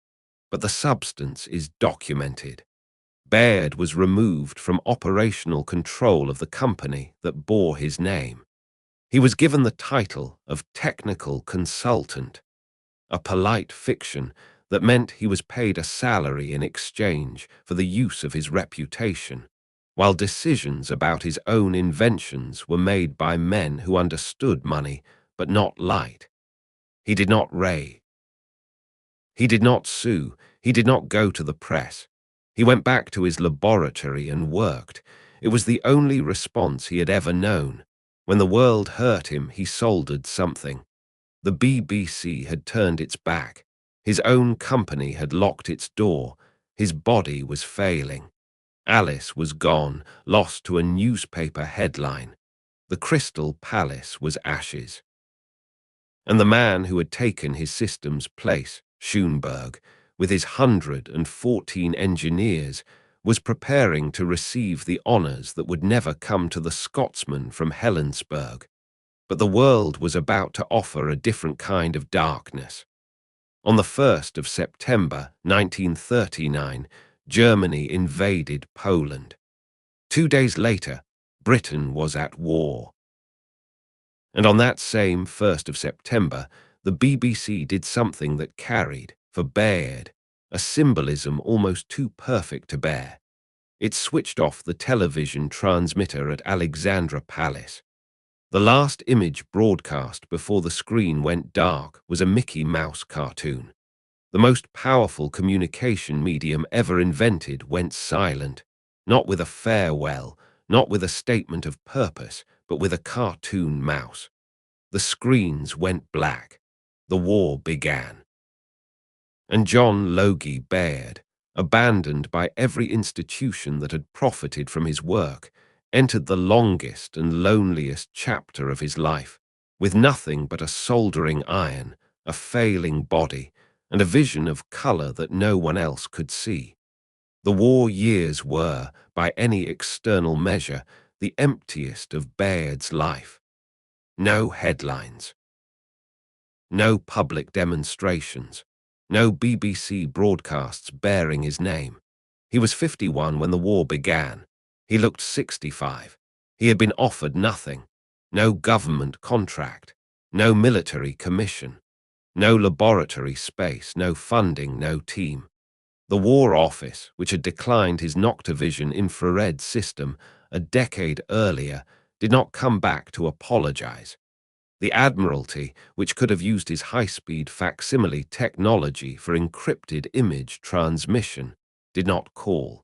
but the substance is documented. Baird was removed from operational control of the company that bore his name. He was given the title of technical consultant, a polite fiction that meant he was paid a salary in exchange for the use of his reputation, while decisions about his own inventions were made by men who understood money but not light. He did not rave. He did not sue. He did not go to the press. He went back to his laboratory and worked. It was the only response he had ever known. When the world hurt him, he soldered something. The BBC had turned its back. His own company had locked its door. His body was failing. Alice was gone, lost to a newspaper headline. The Crystal Palace was ashes. And the man who had taken his system's place, Schoenberg, with his 114 engineers, was preparing to receive the honours that would never come to the Scotsman from Helensburgh. But the world was about to offer a different kind of darkness. On the 1st of September 1939, Germany invaded Poland. 2 days later, Britain was at war. And on that same 1st of September, the BBC did something that carried, for Baird, a symbolism almost too perfect to bear. It switched off the television transmitter at Alexandra Palace. The last image broadcast before the screen went dark was a Mickey Mouse cartoon. The most powerful communication medium ever invented went silent, not with a farewell, not with a statement of purpose, but with a cartoon mouse. The screens went black. The war began. And John Logie Baird, abandoned by every institution that had profited from his work, entered the longest and loneliest chapter of his life, with nothing but a soldering iron, a failing body, and a vision of colour that no one else could see. The war years were, by any external measure, the emptiest of Baird's life. No headlines. No public demonstrations. No BBC broadcasts bearing his name. He was 51 when the war began. He looked 65. He had been offered nothing. No government contract. No military commission. No laboratory space. No funding. No team. The War Office, which had declined his Noctivision infrared system a decade earlier, did not come back to apologize. The Admiralty, which could have used his high-speed facsimile technology for encrypted image transmission, did not call.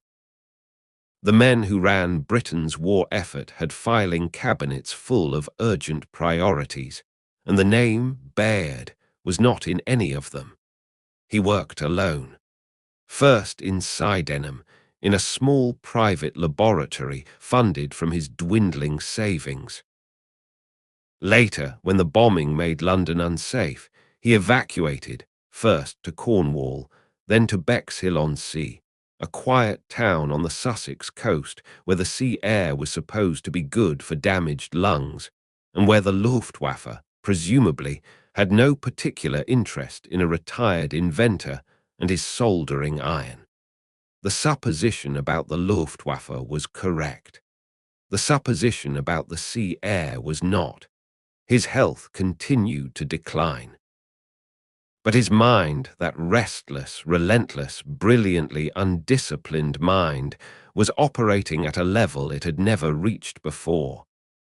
The men who ran Britain's war effort had filing cabinets full of urgent priorities, and the name Baird was not in any of them. He worked alone. First in Sydenham, in a small private laboratory funded from his dwindling savings. Later, when the bombing made London unsafe, he evacuated, first to Cornwall, then to Bexhill-on-Sea, a quiet town on the Sussex coast where the sea air was supposed to be good for damaged lungs, and where the Luftwaffe, presumably, had no particular interest in a retired inventor and his soldering iron. The supposition about the Luftwaffe was correct. The supposition about the sea air was not. His health continued to decline. But his mind, that restless, relentless, brilliantly undisciplined mind, was operating at a level it had never reached before.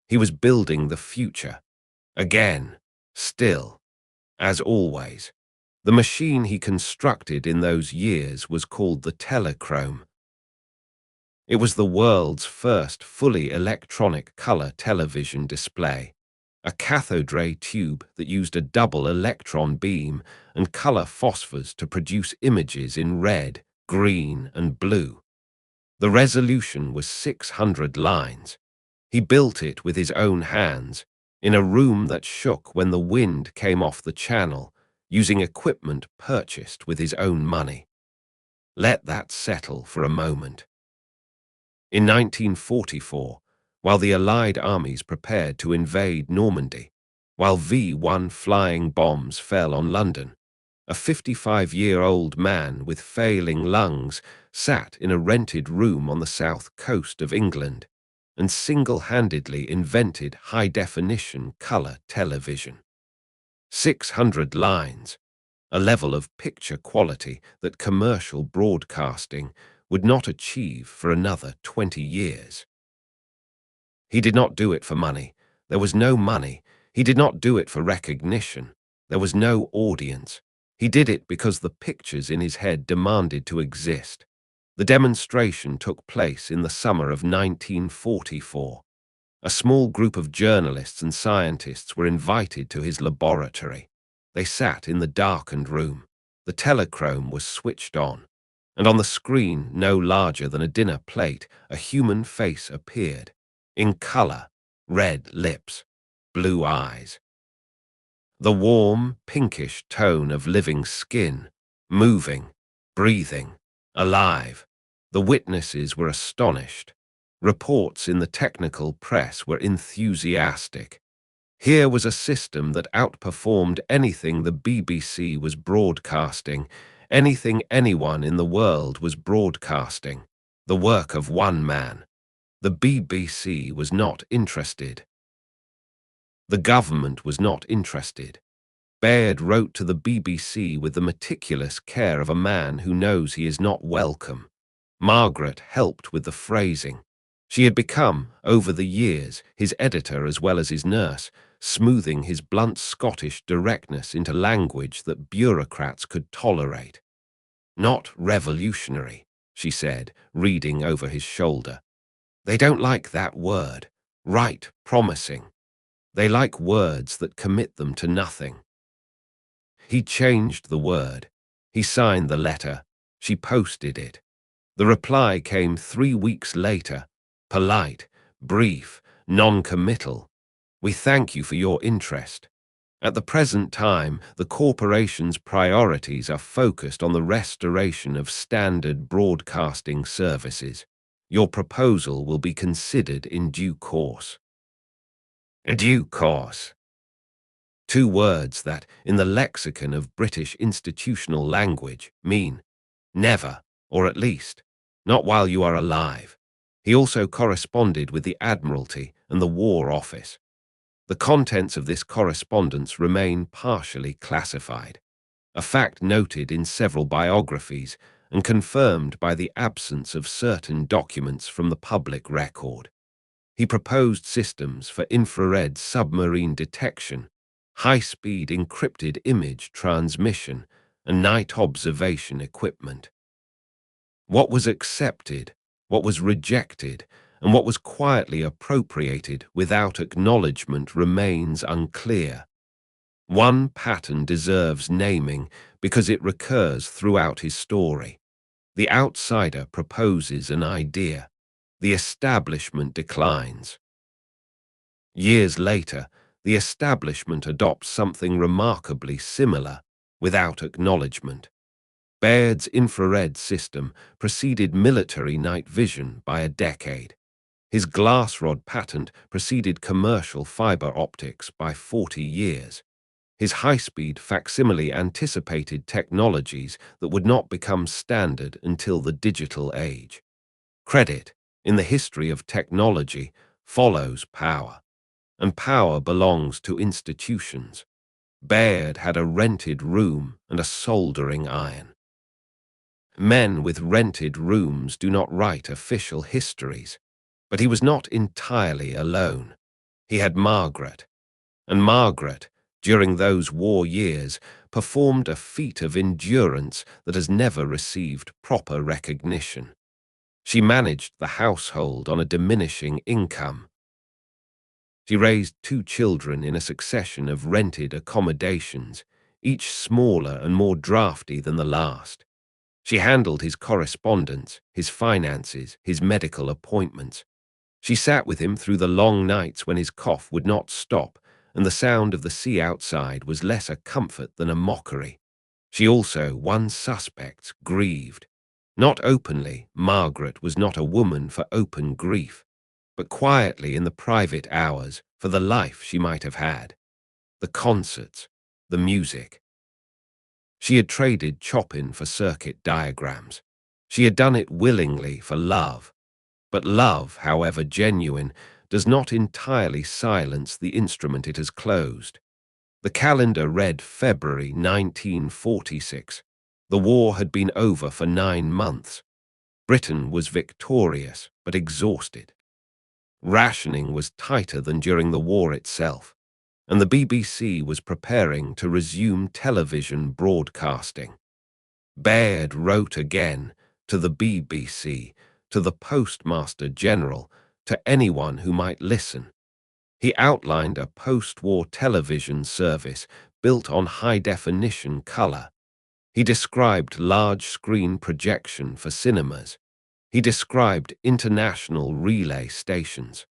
He was building the future. Again, still, as always. The machine he constructed in those years was called the telechrome. It was the world's first fully electronic color television display, a cathode ray tube that used a double electron beam and color phosphors to produce images in red, green, and blue. The resolution was 600 lines. He built it with his own hands, in a room that shook when the wind came off the channel, using equipment purchased with his own money. Let that settle for a moment. In 1944, while the Allied armies prepared to invade Normandy, while V-1 flying bombs fell on London, a 55-year-old man with failing lungs sat in a rented room on the south coast of England and single-handedly invented high-definition color television. 600 lines, a level of picture quality that commercial broadcasting would not achieve for another 20 years. He did not do it for money. There was no money. He did not do it for recognition. There was no audience. He did it because the pictures in his head demanded to exist. The demonstration took place in the summer of 1944. A small group of journalists and scientists were invited to his laboratory. They sat in the darkened room. The telechrome was switched on, and on the screen, no larger than a dinner plate, a human face appeared. In color, red lips, blue eyes. The warm, pinkish tone of living skin, moving, breathing, alive. The witnesses were astonished. Reports in the technical press were enthusiastic. Here was a system that outperformed anything the BBC was broadcasting, anything anyone in the world was broadcasting. The work of one man. The BBC was not interested. The government was not interested. Baird wrote to the BBC with the meticulous care of a man who knows he is not welcome. Margaret helped with the phrasing. She had become, over the years, his editor as well as his nurse, smoothing his blunt Scottish directness into language that bureaucrats could tolerate. "Not revolutionary," she said, reading over his shoulder. "They don't like that word. Right, promising. They like words that commit them to nothing." He changed the word. He signed the letter. She posted it. The reply came 3 weeks later. Polite, brief, non-committal. "We thank you for your interest. At the present time, the corporation's priorities are focused on the restoration of standard broadcasting services. Your proposal will be considered in due course." Due course. Two words that, in the lexicon of British institutional language, mean never, or at least, not while you are alive. He also corresponded with the Admiralty and the War Office. The contents of this correspondence remain partially classified, a fact noted in several biographies and confirmed by the absence of certain documents from the public record. He proposed systems for infrared submarine detection, high-speed encrypted image transmission, and night observation equipment. What was accepted, what was rejected, and what was quietly appropriated without acknowledgement remains unclear. One pattern deserves naming because it recurs throughout his story. The outsider proposes an idea. The establishment declines. Years later, the establishment adopts something remarkably similar, without acknowledgement. Baird's infrared system preceded military night vision by a decade. His glass rod patent preceded commercial fiber optics by 40 years. His high-speed facsimile anticipated technologies that would not become standard until the digital age. Credit, in the history of technology, follows power, and power belongs to institutions. Baird had a rented room and a soldering iron. Men with rented rooms do not write official histories, but he was not entirely alone. He had Margaret, and Margaret, during those war years, performed a feat of endurance that has never received proper recognition. She managed the household on a diminishing income. She raised 2 children in a succession of rented accommodations, each smaller and more drafty than the last. She handled his correspondence, his finances, his medical appointments. She sat with him through the long nights when his cough would not stop and the sound of the sea outside was less a comfort than a mockery. She also won suspects, grieved. Not openly, Margaret was not a woman for open grief, but quietly in the private hours for the life she might have had. The concerts, the music. She had traded Chopin for circuit diagrams. She had done it willingly for love. But love, however genuine, does not entirely silence the instrument it has closed. The calendar read February 1946. The war had been over for 9 months. Britain was victorious, but exhausted. Rationing was tighter than during the war itself, and the BBC was preparing to resume television broadcasting. Baird wrote again to the BBC, to the Postmaster General, to anyone who might listen. He outlined a post-war television service built on high-definition color. He described large-screen projection for cinemas. He described international relay stations.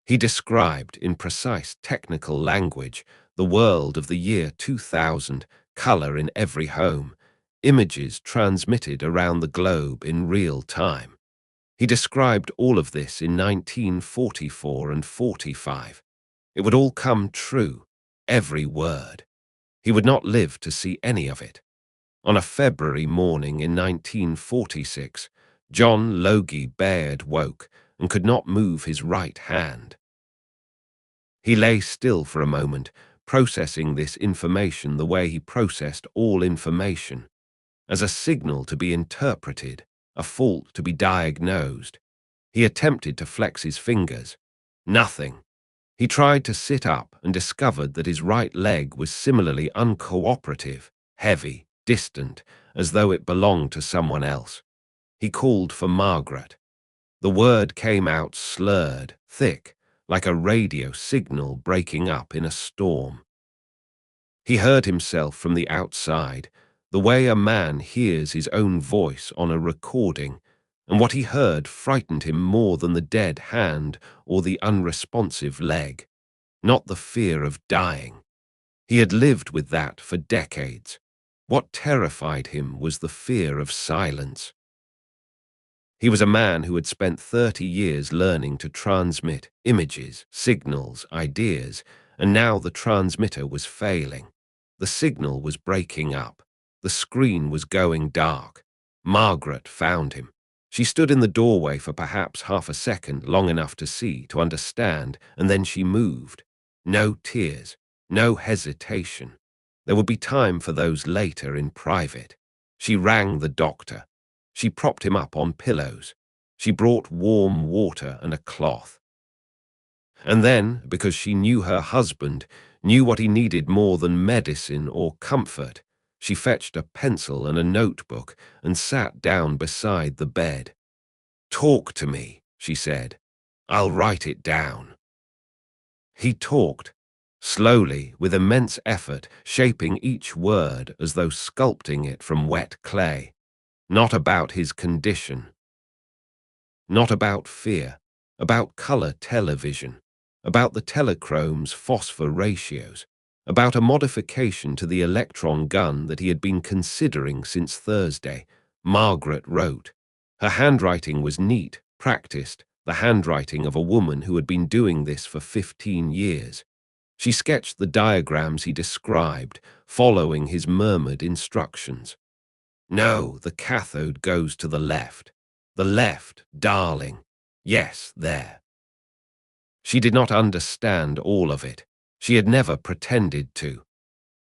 He described, in precise technical language, the world of the year 2000, color in every home, images transmitted around the globe in real time. He described all of this in 1944 and 45. It would all come true, every word. He would not live to see any of it. On a February morning in 1946, John Logie Baird woke and could not move his right hand. He lay still for a moment, processing this information the way he processed all information, as a signal to be interpreted, a fault to be diagnosed. He attempted to flex his fingers. Nothing. He tried to sit up and discovered that his right leg was similarly uncooperative, heavy, distant, as though it belonged to someone else. He called for Margaret. The word came out slurred, thick, like a radio signal breaking up in a storm. He heard himself from the outside, the way a man hears his own voice on a recording, and what he heard frightened him more than the dead hand or the unresponsive leg. Not the fear of dying. He had lived with that for decades. What terrified him was the fear of silence. He was a man who had spent 30 years learning to transmit images, signals, ideas, and now the transmitter was failing. The signal was breaking up. The screen was going dark. Margaret found him. She stood in the doorway for perhaps half a second, long enough to see, to understand, and then she moved. No tears, no hesitation. There would be time for those later in private. She rang the doctor. She propped him up on pillows. She brought warm water and a cloth. And then, because she knew her husband, knew what he needed more than medicine or comfort, she fetched a pencil and a notebook and sat down beside the bed. "Talk to me," she said. "I'll write it down." He talked, slowly, with immense effort, shaping each word as though sculpting it from wet clay. Not about his condition. Not about fear. About color television. About the telechrome's phosphor ratios. About a modification to the electron gun that he had been considering since Thursday. Margaret wrote. Her handwriting was neat, practiced, the handwriting of a woman who had been doing this for 15 years. She sketched the diagrams he described, following his murmured instructions. "No, the cathode goes to the left. The left, darling. Yes, there." She did not understand all of it. She had never pretended to.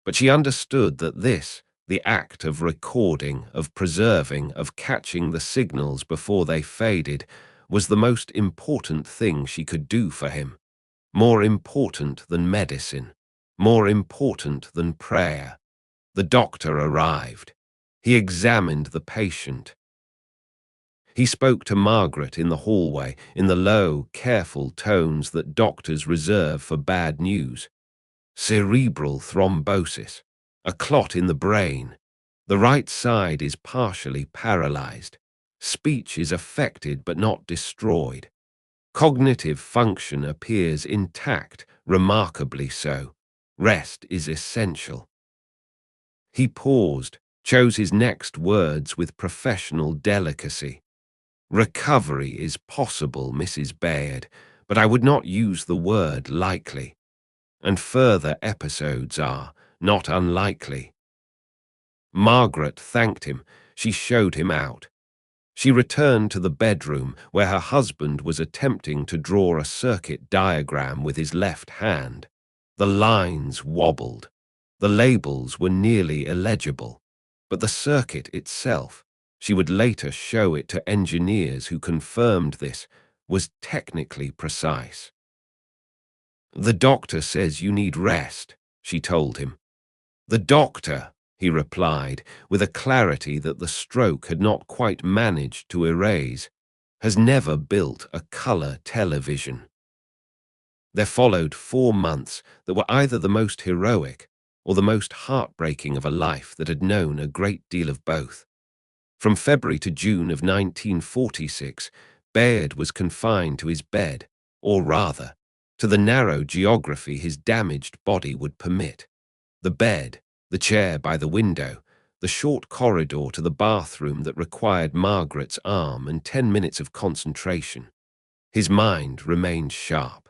But she understood that this, the act of recording, of preserving, of catching the signals before they faded, was the most important thing she could do for him. More important than medicine. More important than prayer. The doctor arrived. He examined the patient. He spoke to Margaret in the hallway, in the low, careful tones that doctors reserve for bad news. Cerebral thrombosis, a clot in the brain. The right side is partially paralyzed. Speech is affected but not destroyed. Cognitive function appears intact, remarkably so. Rest is essential. He paused, chose his next words with professional delicacy. "Recovery is possible, Mrs. Baird, but I would not use the word likely. And further episodes are not unlikely." Margaret thanked him. She showed him out. She returned to the bedroom where her husband was attempting to draw a circuit diagram with his left hand. The lines wobbled. The labels were nearly illegible. But the circuit itself, she would later show it to engineers who confirmed this, was technically precise. "The doctor says you need rest," she told him. "The doctor," he replied, with a clarity that the stroke had not quite managed to erase, "has never built a color television." There followed 4 months that were either the most heroic or the most heartbreaking of a life that had known a great deal of both. From February to June of 1946, Baird was confined to his bed, or rather, to the narrow geography his damaged body would permit. The bed, the chair by the window, the short corridor to the bathroom that required Margaret's arm and 10 minutes of concentration. His mind remained sharp.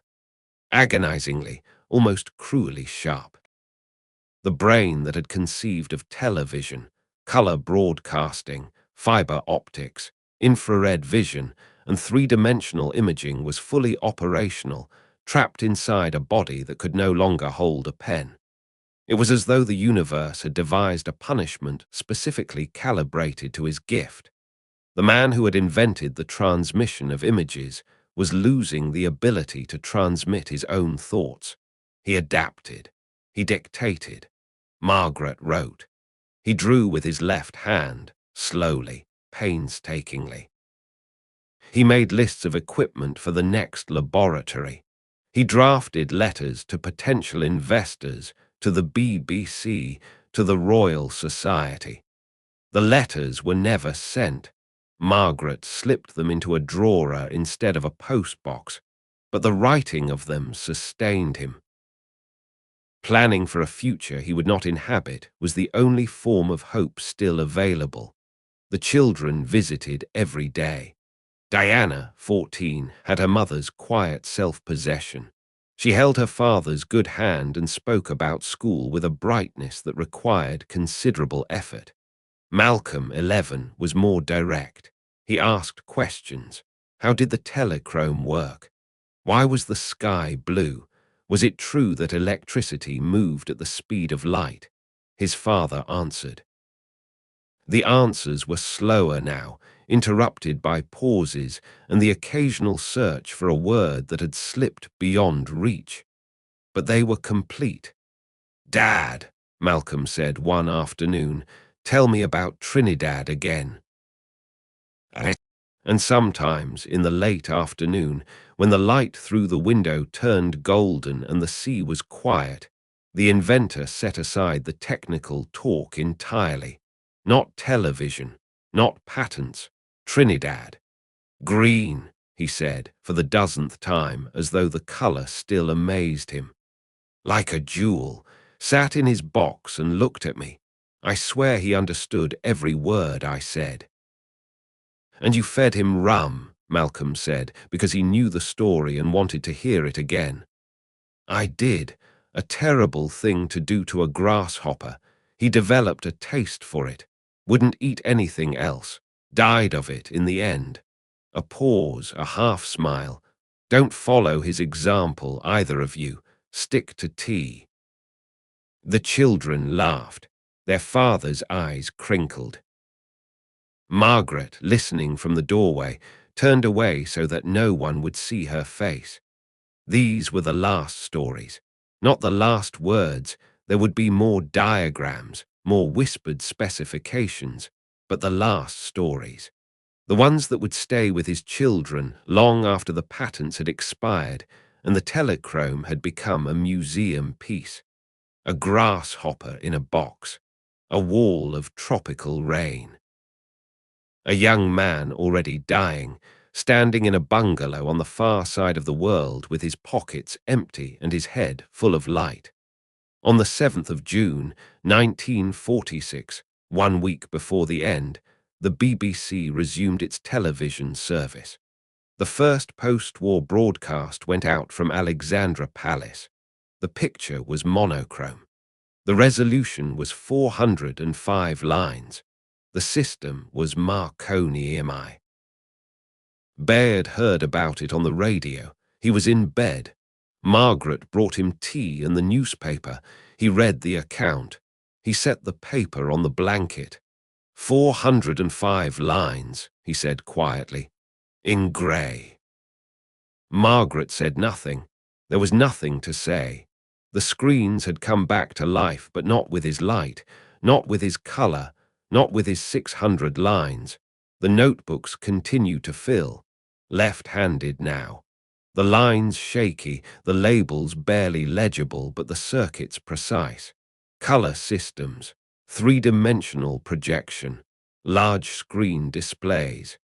Agonizingly, almost cruelly sharp. The brain that had conceived of television, color broadcasting, fiber optics, infrared vision, and three-dimensional imaging was fully operational, trapped inside a body that could no longer hold a pen. It was as though the universe had devised a punishment specifically calibrated to his gift. The man who had invented the transmission of images was losing the ability to transmit his own thoughts. He adapted. He dictated. Margaret wrote. He drew with his left hand, slowly, painstakingly. He made lists of equipment for the next laboratory. He drafted letters to potential investors, to the BBC, to the Royal Society. The letters were never sent. Margaret slipped them into a drawer instead of a postbox, but the writing of them sustained him. Planning for a future he would not inhabit was the only form of hope still available. The children visited every day. Diana, 14, had her mother's quiet self-possession. She held her father's good hand and spoke about school with a brightness that required considerable effort. Malcolm, 11, was more direct. He asked questions. How did the telechrome work? Why was the sky blue? Was it true that electricity moved at the speed of light? His father answered. The answers were slower now, interrupted by pauses and the occasional search for a word that had slipped beyond reach. But they were complete. "Dad," Malcolm said one afternoon, "tell me about Trinidad again." And sometimes, in the late afternoon, when the light through the window turned golden and the sea was quiet, the inventor set aside the technical talk entirely. Not television, not patents, Trinidad. "Green," he said, for the dozenth time, as though the color still amazed him. Like a jewel, sat in his box and looked at me. I swear he understood every word I said. "And you fed him rum," Malcolm said, because he knew the story and wanted to hear it again. "I did. A terrible thing to do to a grasshopper. He developed a taste for it. Wouldn't eat anything else. Died of it in the end." A pause, a half-smile. "Don't follow his example, either of you. Stick to tea." The children laughed. Their father's eyes crinkled. Margaret, listening from the doorway, turned away so that no one would see her face. These were the last stories, not the last words. There would be more diagrams, more whispered specifications, but the last stories. The ones that would stay with his children long after the patents had expired and the telechrome had become a museum piece. A grasshopper in a box, a wall of tropical rain. A young man already dying, standing in a bungalow on the far side of the world with his pockets empty and his head full of light. On the 7th of June, 1946, 1 week before the end, the BBC resumed its television service. The first post-war broadcast went out from Alexandra Palace. The picture was monochrome. The resolution was 405 lines. The system was Marconi EMI. Baird heard about it on the radio. He was in bed. Margaret brought him tea and the newspaper. He read the account. He set the paper on the blanket. 405 lines, he said quietly. In grey. Margaret said nothing. There was nothing to say. The screens had come back to life, but not with his light, not with his colour, not with his 600 lines. The notebooks continued to fill, left-handed now. The lines shaky, the labels barely legible, but the circuits precise. Colour systems, three-dimensional projection, large screen displays.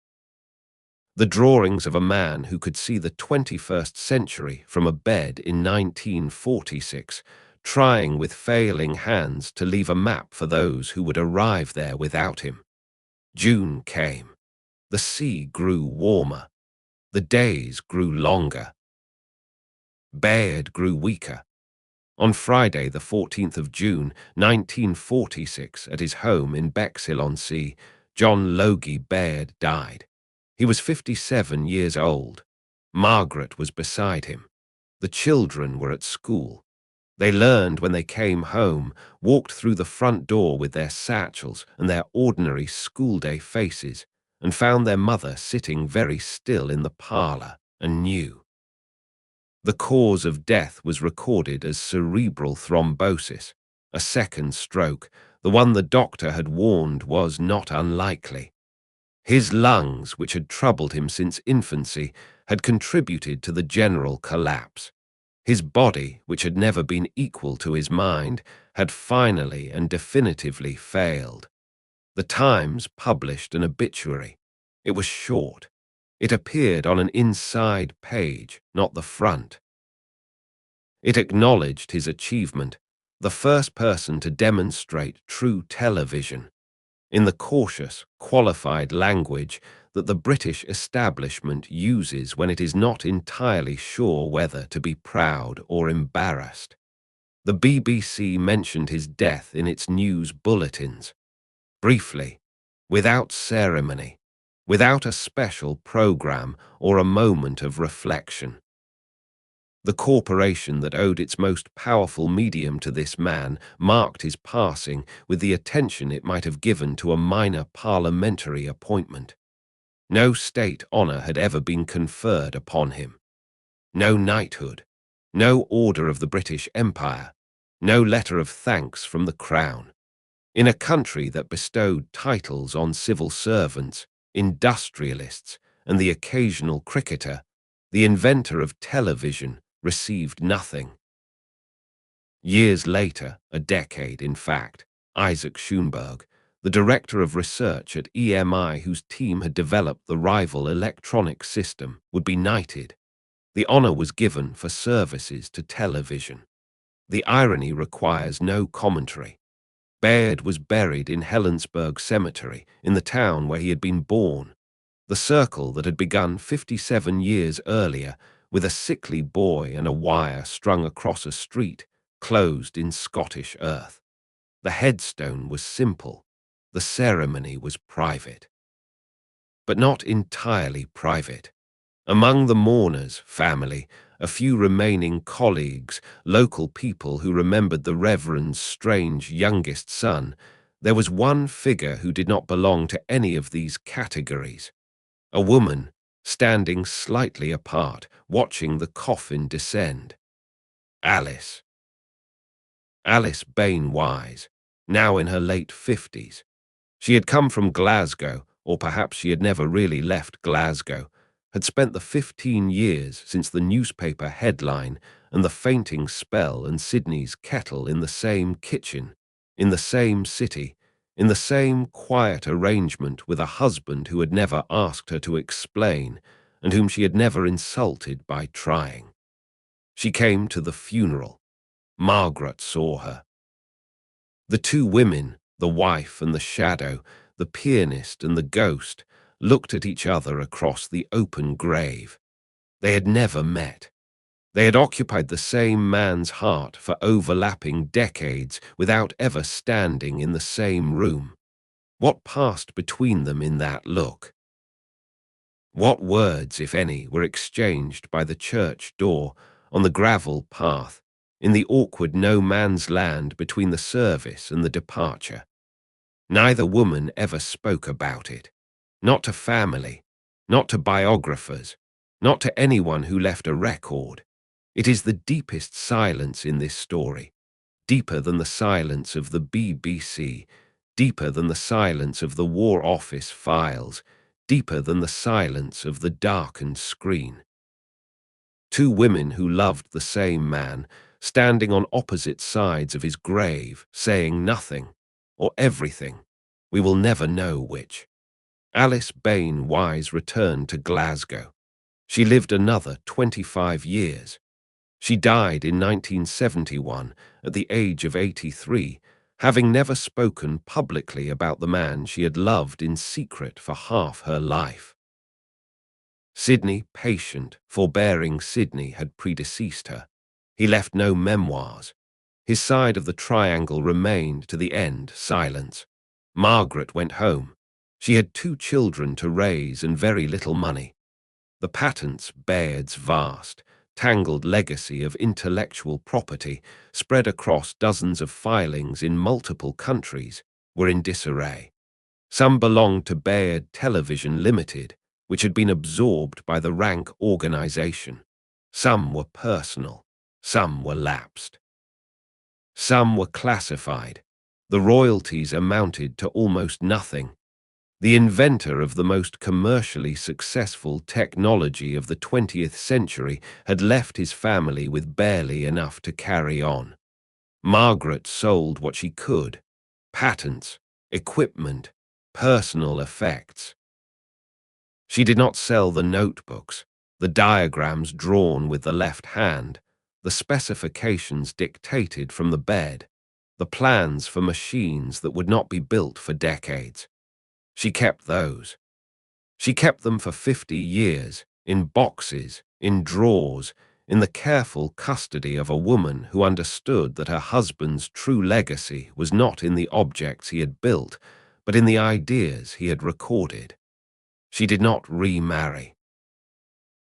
The drawings of a man who could see the 21st century from a bed in 1946, trying with failing hands to leave a map for those who would arrive there without him. June came. The sea grew warmer. The days grew longer. Baird grew weaker. On Friday, the 14th of June, 1946, at his home in Bexhill-on-Sea, John Logie Baird died. He was 57 years old. Margaret was beside him. The children were at school. They learned when they came home, walked through the front door with their satchels and their ordinary school-day faces, and found their mother sitting very still in the parlor, and knew. The cause of death was recorded as cerebral thrombosis, a second stroke. The one the doctor had warned was not unlikely. His lungs, which had troubled him since infancy, had contributed to the general collapse. His body, which had never been equal to his mind, had finally and definitively failed. The Times published an obituary. It was short. It appeared on an inside page, not the front. It acknowledged his achievement, the first person to demonstrate true television, in the cautious, qualified language that the British establishment uses when it is not entirely sure whether to be proud or embarrassed. The BBC mentioned his death in its news bulletins, briefly, without ceremony, without a special programme or a moment of reflection. The corporation that owed its most powerful medium to this man marked his passing with the attention it might have given to a minor parliamentary appointment. No state honour had ever been conferred upon him. No knighthood, no order of the British Empire, no letter of thanks from the Crown. In a country that bestowed titles on civil servants, industrialists, and the occasional cricketer, the inventor of television received nothing. Years later, a decade in fact, Isaac Schoenberg, the director of research at EMI whose team had developed the rival electronic system, would be knighted. The honor was given for services to television. The irony requires no commentary. Baird was buried in Helensburgh Cemetery, in the town where he had been born. The circle that had begun 57 years earlier, with a sickly boy and a wire strung across a street, closed in Scottish earth. The headstone was simple. The ceremony was private. But not entirely private. Among the mourners' family, a few remaining colleagues, local people who remembered the Reverend's strange youngest son, there was one figure who did not belong to any of these categories. A woman, standing slightly apart, watching the coffin descend. Alice. Alice Bain-Wise, now in her late 50s. She had come from Glasgow, or perhaps she had never really left Glasgow, had spent the 15 years since the newspaper headline and the fainting spell and Sydney's kettle in the same kitchen, in the same city, in the same quiet arrangement with a husband who had never asked her to explain and whom she had never insulted by trying. She came to the funeral. Margaret saw her. The two women, the wife and the shadow, the pianist and the ghost, looked at each other across the open grave. They had never met. They had occupied the same man's heart for overlapping decades without ever standing in the same room. What passed between them in that look? What words, if any, were exchanged by the church door, on the gravel path, in the awkward no-man's land between the service and the departure? Neither woman ever spoke about it. Not to family, not to biographers, not to anyone who left a record. It is the deepest silence in this story, deeper than the silence of the BBC, deeper than the silence of the War Office files, deeper than the silence of the darkened screen. Two women who loved the same man, standing on opposite sides of his grave, saying nothing, or everything. We will never know which. Alice Bain-Wise returned to Glasgow. She lived another 25 years. She died in 1971 at the age of 83, having never spoken publicly about the man she had loved in secret for half her life. Sydney, patient, forbearing Sydney, had predeceased her. He left no memoirs. His side of the triangle remained to the end silence. Margaret went home. She had 2 children to raise and very little money. The patents, Baird's vast, tangled legacy of intellectual property spread across dozens of filings in multiple countries were in disarray. Some belonged to Baird Television Limited, which had been absorbed by the Rank organization. Some were personal, some were lapsed. Some were classified. The royalties amounted to almost nothing. The inventor of the most commercially successful technology of the 20th century had left his family with barely enough to carry on. Margaret sold what she could: patents, equipment, personal effects. She did not sell the notebooks, the diagrams drawn with the left hand, the specifications dictated from the bed, the plans for machines that would not be built for decades. She kept those. She kept them for 50 years, in boxes, in drawers, in the careful custody of a woman who understood that her husband's true legacy was not in the objects he had built, but in the ideas he had recorded. She did not remarry.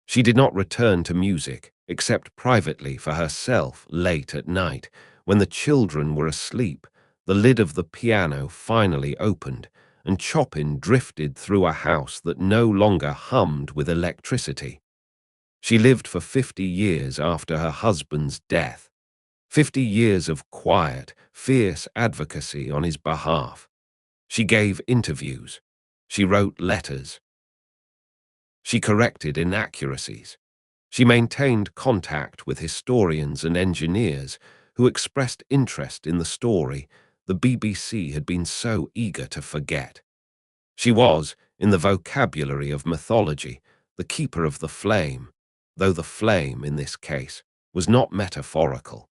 She did not return to music, except privately for herself late at night, when the children were asleep. The lid of the piano finally opened, and Chopin drifted through a house that no longer hummed with electricity. She lived for 50 years after her husband's death, 50 years of quiet, fierce advocacy on his behalf. She gave interviews. She wrote letters. She corrected inaccuracies. She maintained contact with historians and engineers who expressed interest in the story the BBC had been so eager to forget. She was, in the vocabulary of mythology, the keeper of the flame, though the flame, in this case, was not metaphorical.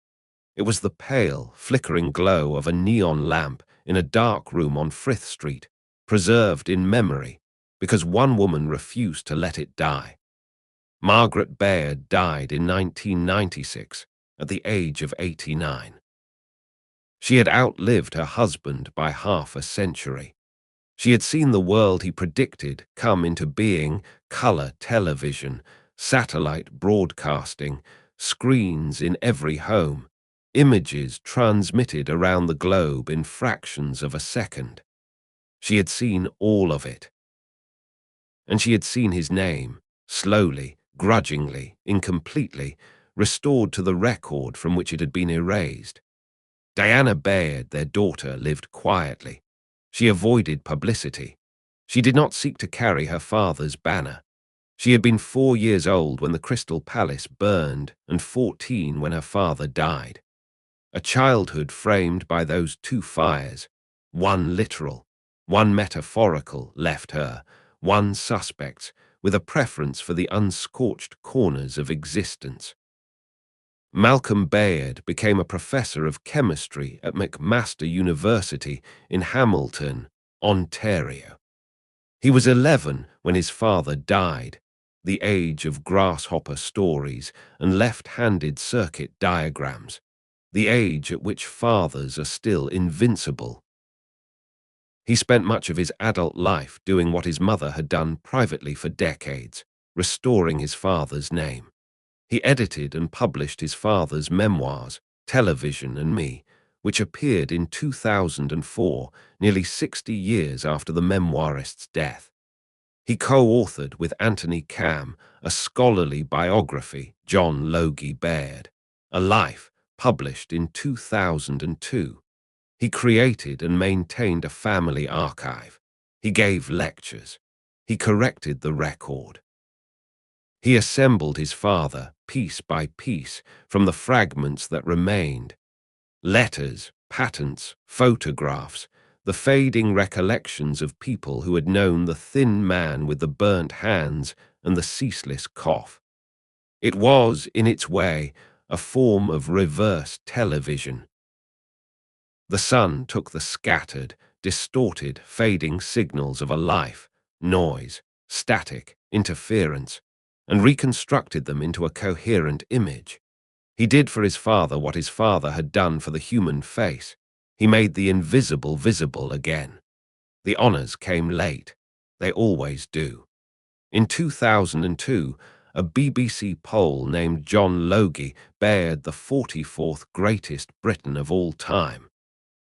It was the pale, flickering glow of a neon lamp in a dark room on Frith Street, preserved in memory, because one woman refused to let it die. Margaret Baird died in 1996, at the age of 89. She had outlived her husband by half a century. She had seen the world he predicted come into being: color television, satellite broadcasting, screens in every home, images transmitted around the globe in fractions of a second. She had seen all of it. And she had seen his name, slowly, grudgingly, incompletely, restored to the record from which it had been erased. Diana Baird, their daughter, lived quietly. She avoided publicity. She did not seek to carry her father's banner. She had been 4 years old when the Crystal Palace burned and 14 when her father died. A childhood framed by those two fires, one literal, one metaphorical, left her, one suspect, with a preference for the unscorched corners of existence. Malcolm Baird became a professor of chemistry at McMaster University in Hamilton, Ontario. He was 11 when his father died, the age of grasshopper stories and left-handed circuit diagrams, the age at which fathers are still invincible. He spent much of his adult life doing what his mother had done privately for decades, restoring his father's name. He edited and published his father's memoirs, Television and Me, which appeared in 2004, nearly 60 years after the memoirist's death. He co-authored with Anthony Cam a scholarly biography, John Logie Baird, A Life, published in 2002. He created and maintained a family archive. He gave lectures. He corrected the record. He assembled his father, piece by piece, from the fragments that remained. Letters, patents, photographs, the fading recollections of people who had known the thin man with the burnt hands and the ceaseless cough. It was, in its way, a form of reverse television. The sun took the scattered, distorted, fading signals of a life, noise, static, interference, and reconstructed them into a coherent image. He did for his father what his father had done for the human face. He made the invisible visible again. The honors came late. They always do. In 2002, a BBC poll named John Logie Baird the 44th greatest Briton of all time.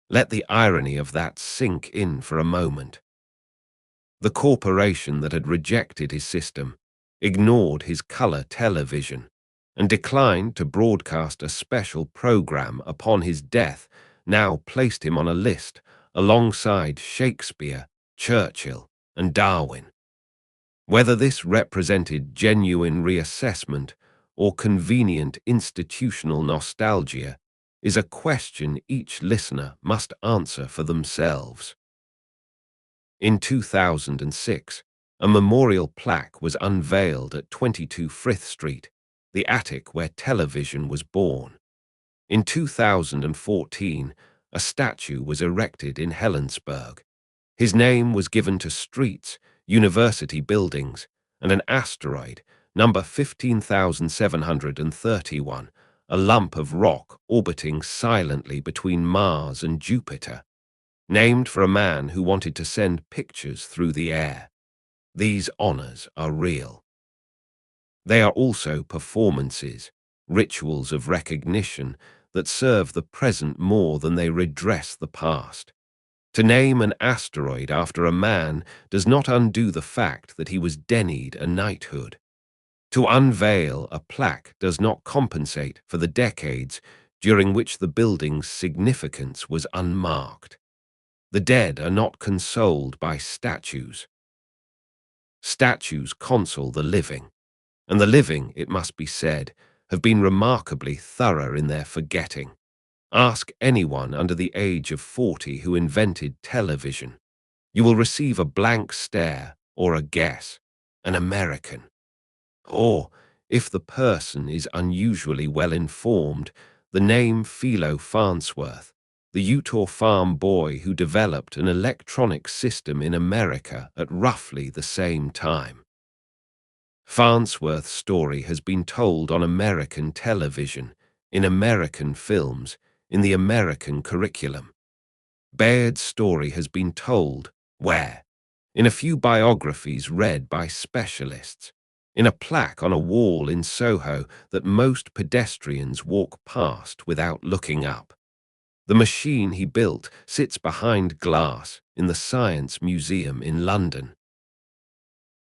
Let the irony of that sink in for a moment. The corporation that had rejected his system, ignored his colour television, and declined to broadcast a special programme upon his death, now placed him on a list alongside Shakespeare, Churchill, and Darwin. Whether this represented genuine reassessment or convenient institutional nostalgia is a question each listener must answer for themselves. In 2006, a memorial plaque was unveiled at 22 Frith Street, the attic where television was born. In 2014, a statue was erected in Helensburgh. His name was given to streets, university buildings, and an asteroid, number 15,731, a lump of rock orbiting silently between Mars and Jupiter, named for a man who wanted to send pictures through the air. These honors are real. They are also performances, rituals of recognition that serve the present more than they redress the past. To name an asteroid after a man does not undo the fact that he was denied a knighthood. To unveil a plaque does not compensate for the decades during which the building's significance was unmarked. The dead are not consoled by statues. Statues console the living, and the living, it must be said, have been remarkably thorough in their forgetting. Ask anyone under the age of 40 who invented television. You will receive a blank stare or a guess, an American. Or, if the person is unusually well informed, the name Philo Farnsworth, the Utah farm boy who developed an electronic system in America at roughly the same time. Farnsworth's story has been told on American television, in American films, in the American curriculum. Baird's story has been told, where? In a few biographies read by specialists, in a plaque on a wall in Soho that most pedestrians walk past without looking up. The machine he built sits behind glass in the Science Museum in London.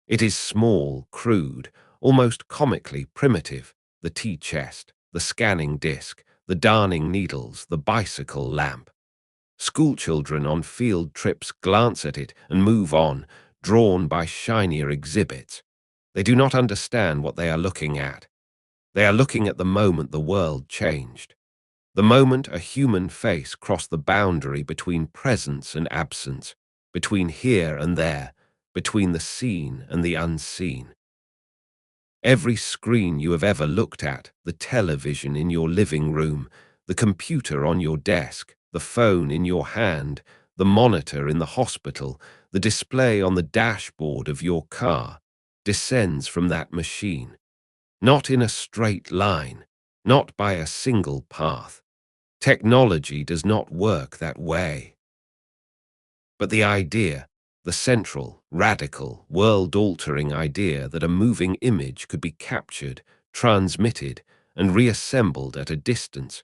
It is small, crude, almost comically primitive, the tea chest, the scanning disc, the darning needles, the bicycle lamp. Schoolchildren on field trips glance at it and move on, drawn by shinier exhibits. They do not understand what they are looking at. They are looking at the moment the world changed. The moment a human face crossed the boundary between presence and absence, between here and there, between the seen and the unseen. Every screen you have ever looked at, the television in your living room, the computer on your desk, the phone in your hand, the monitor in the hospital, the display on the dashboard of your car, descends from that machine. Not in a straight line, not by a single path. Technology does not work that way. But the idea, the central, radical, world-altering idea that a moving image could be captured, transmitted, and reassembled at a distance,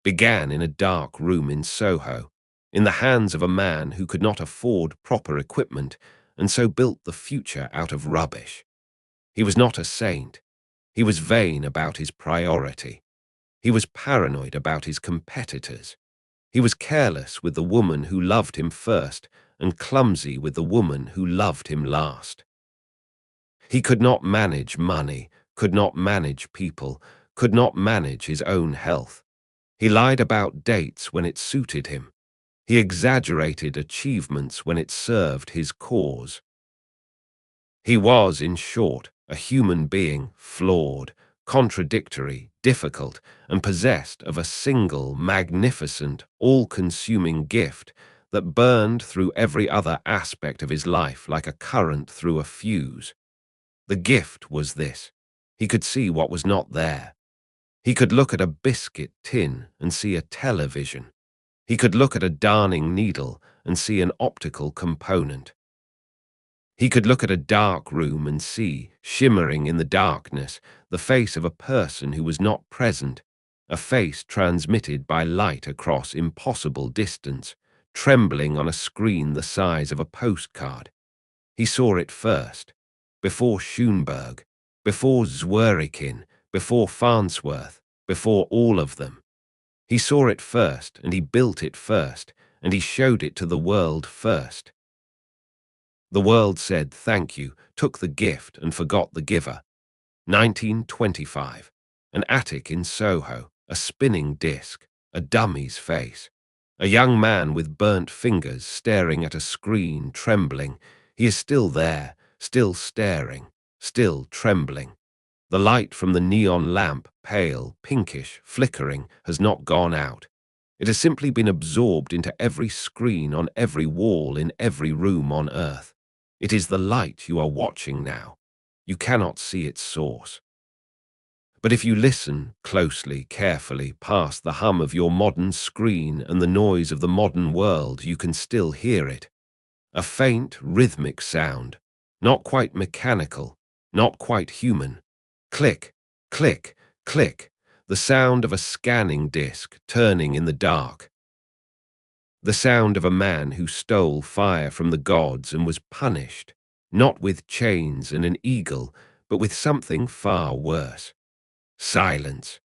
began in a dark room in Soho, in the hands of a man who could not afford proper equipment and so built the future out of rubbish. He was not a saint. He was vain about his priority. He was paranoid about his competitors. He was careless with the woman who loved him first and clumsy with the woman who loved him last. He could not manage money, could not manage people, could not manage his own health. He lied about dates when it suited him. He exaggerated achievements when it served his cause. He was, in short, a human being, flawed, contradictory, difficult, and possessed of a single, magnificent, all-consuming gift that burned through every other aspect of his life like a current through a fuse. The gift was this: he could see what was not there. He could look at a biscuit tin and see a television. He could look at a darning needle and see an optical component. He could look at a dark room and see, shimmering in the darkness, the face of a person who was not present, a face transmitted by light across impossible distance, trembling on a screen the size of a postcard. He saw it first, before Schoenberg, before Zwerichin, before Farnsworth, before all of them. He saw it first, and he built it first, and he showed it to the world first. The world said thank you, took the gift, and forgot the giver. 1925. An attic in Soho, a spinning disc, a dummy's face. A young man with burnt fingers staring at a screen, trembling. He is still there, still staring, still trembling. The light from the neon lamp, pale, pinkish, flickering, has not gone out. It has simply been absorbed into every screen on every wall in every room on Earth. It is the light you are watching now. You cannot see its source. But if you listen closely, carefully, past the hum of your modern screen and the noise of the modern world, you can still hear it. A faint, rhythmic sound, not quite mechanical, not quite human. Click, click, click, the sound of a scanning disc turning in the dark. The sound of a man who stole fire from the gods and was punished, not with chains and an eagle, but with something far worse. Silence.